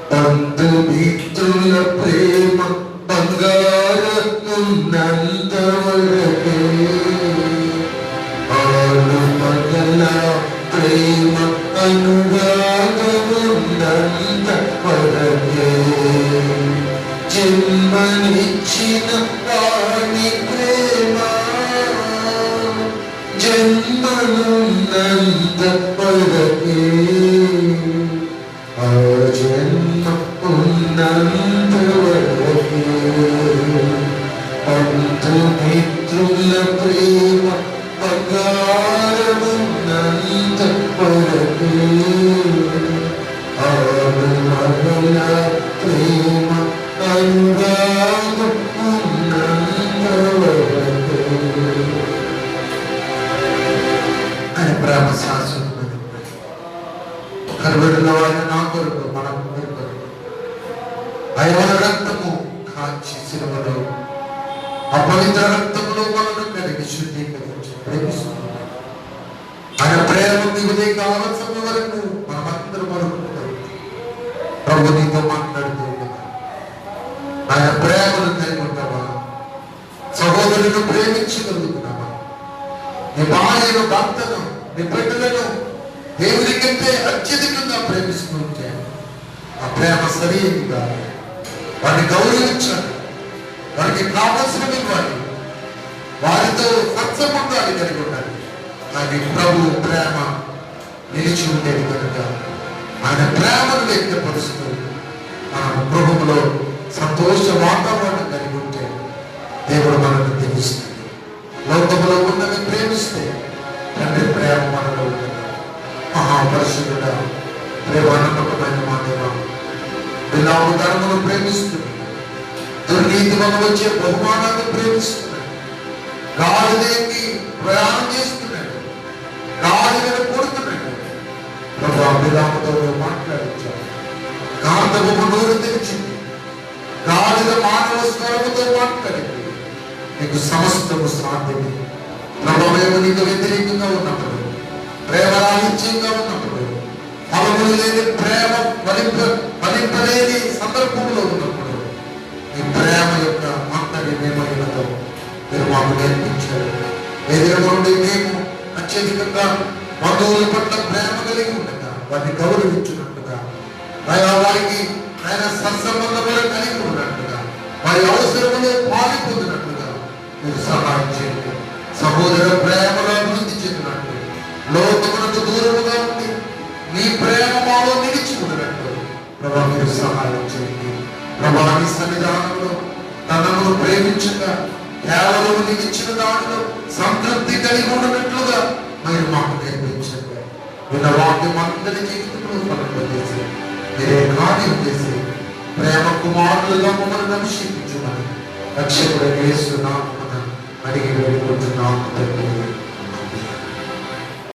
బంధుమిత్రుల ప్రేమ బంగారమున్నంత వరకే, ఆలు మగల ప్రేమ అనురాగమున్నంత వరకే, జన్మనిచ్చిన వాణి ప్రేమ జన్మనున్నంత వరకే, ఆ జన్మ ఉన్నంత వరకే, బంధుమిత్రుల ప్రేమ బంగారమున్నంత వరకే, ఆలు మగల ప్రేమ అనురాగం ఉన్నంత వరకే. ఆయన ప్రేమ శాశ్వతమైన ప్రేమ. కరువడిలో ఆయన నా కొరకు, మన కొరకు ఆయన రక్తము కాచి సిలువలో అపవిత్ర రక్తములో మనను కడిగి శుద్ధీకరించి ప్రేమిస్తున్నాడు. ఆయన ప్రేమ దిగుదే కావాల్సిన వరకు మనమందరం వరకు ప్రభు నీతో మాట్లాడుతూ ఉండగా ఆయన ప్రేమను కలిగి ఉంటావా? సహోదరులను ప్రేమించగలుగుతున్నావా? నీ భార్యను, భర్తను, నీ బిడ్డలను దేవుని కంటే అత్యధికంగా ప్రేమిస్తూ ఉంటే ఆ ప్రేమ సరైనదిగా వారిని గౌరవించాలి, వారికి కావలసినవి ఇవ్వాలి, వారితో సత్సంబంధాలు కలిగి ఉండాలి. అది ప్రభు ప్రేమ నిలిచి ఉండేది కనుక ఆయన ప్రేమను వ్యక్తపరుస్తూ ఆ గృహంలో సంతోష వాతావరణం కలిగి ఉంటే దేవుడు మనల్ని తెలుస్తుంది. లోకంలో ఉన్నవి ప్రేమిస్తే తండ్రి ప్రేమ మనలో ఉంటుంది. మహాపరిశుద్ధుడా, ప్రేమానమ్మకమైన మా దేవా, విలాము ధర్మను ప్రేమిస్తుంది, దుర్నీతి వల్ల వచ్చే బహుమానాన్ని ప్రేమిస్తున్నాడు, గాలిదేకి ప్రయాణం చేస్తున్నాడు, గాలిని కొడుతున్నాడు. ప్రభా, విలాముతో మాట్లాడించాడు. గాంధము నోరు తెరిచింది, గాలిద మానవ స్వరముతో మాట్లాడింది. నీకు సమస్తము సాధ్యమే. ప్రభావేమో నీకు వ్యతిరేకంగా ఉన్నప్పుడు, ప్రేమ రాహిత్యంగా ఉన్నప్పుడు, ఫలములు లేని ప్రేమ ఫలింపలేని సందర్భంలో ఉన్నప్పుడు ఈ ప్రేమ యొక్క అంతటి మేమైనతో మీరు మాకు నేర్పించారు. ఎదురు నుండి మేము అత్యధికంగా బంధువుల పట్ల ప్రేమ కలిగి ఉండగా వారిని గౌరవించినట్టుగా, వారికి ఆయన సత్సంబంధములు కలిగి ఉన్నట్టుగా, వారి అవసరములు పాలు పొందినట్టుగా మీరు సహాయం చేయండి. సహోదర ప్రేమలో అభివృద్ధి చెందినట్టు, లోకమునకు దూరముగా ఉండి నీ ప్రేమ మాలో నిలిచి ఉండనట్టు ప్రభా మీరు సహాయం చేయండి. ప్రభా నీ సన్నిధానంలో తనను ప్రేమించగా కేవలం నీకు ఇచ్చిన దానిలో సంతృప్తి కలిగి ఉండనట్లుగా మీరు మాకు నేర్పించండి. విన్న వాక్యం అందరి జీవితంలో ఫలింపజేసి మీరే కార్యం చేసి ప్రేమ కుమారులుగా మమ్మల్ని అభిషేకించుమని రక్షకుడు యేసు నామమున అడిగి వేడుకుంటున్నాము తండ్రి.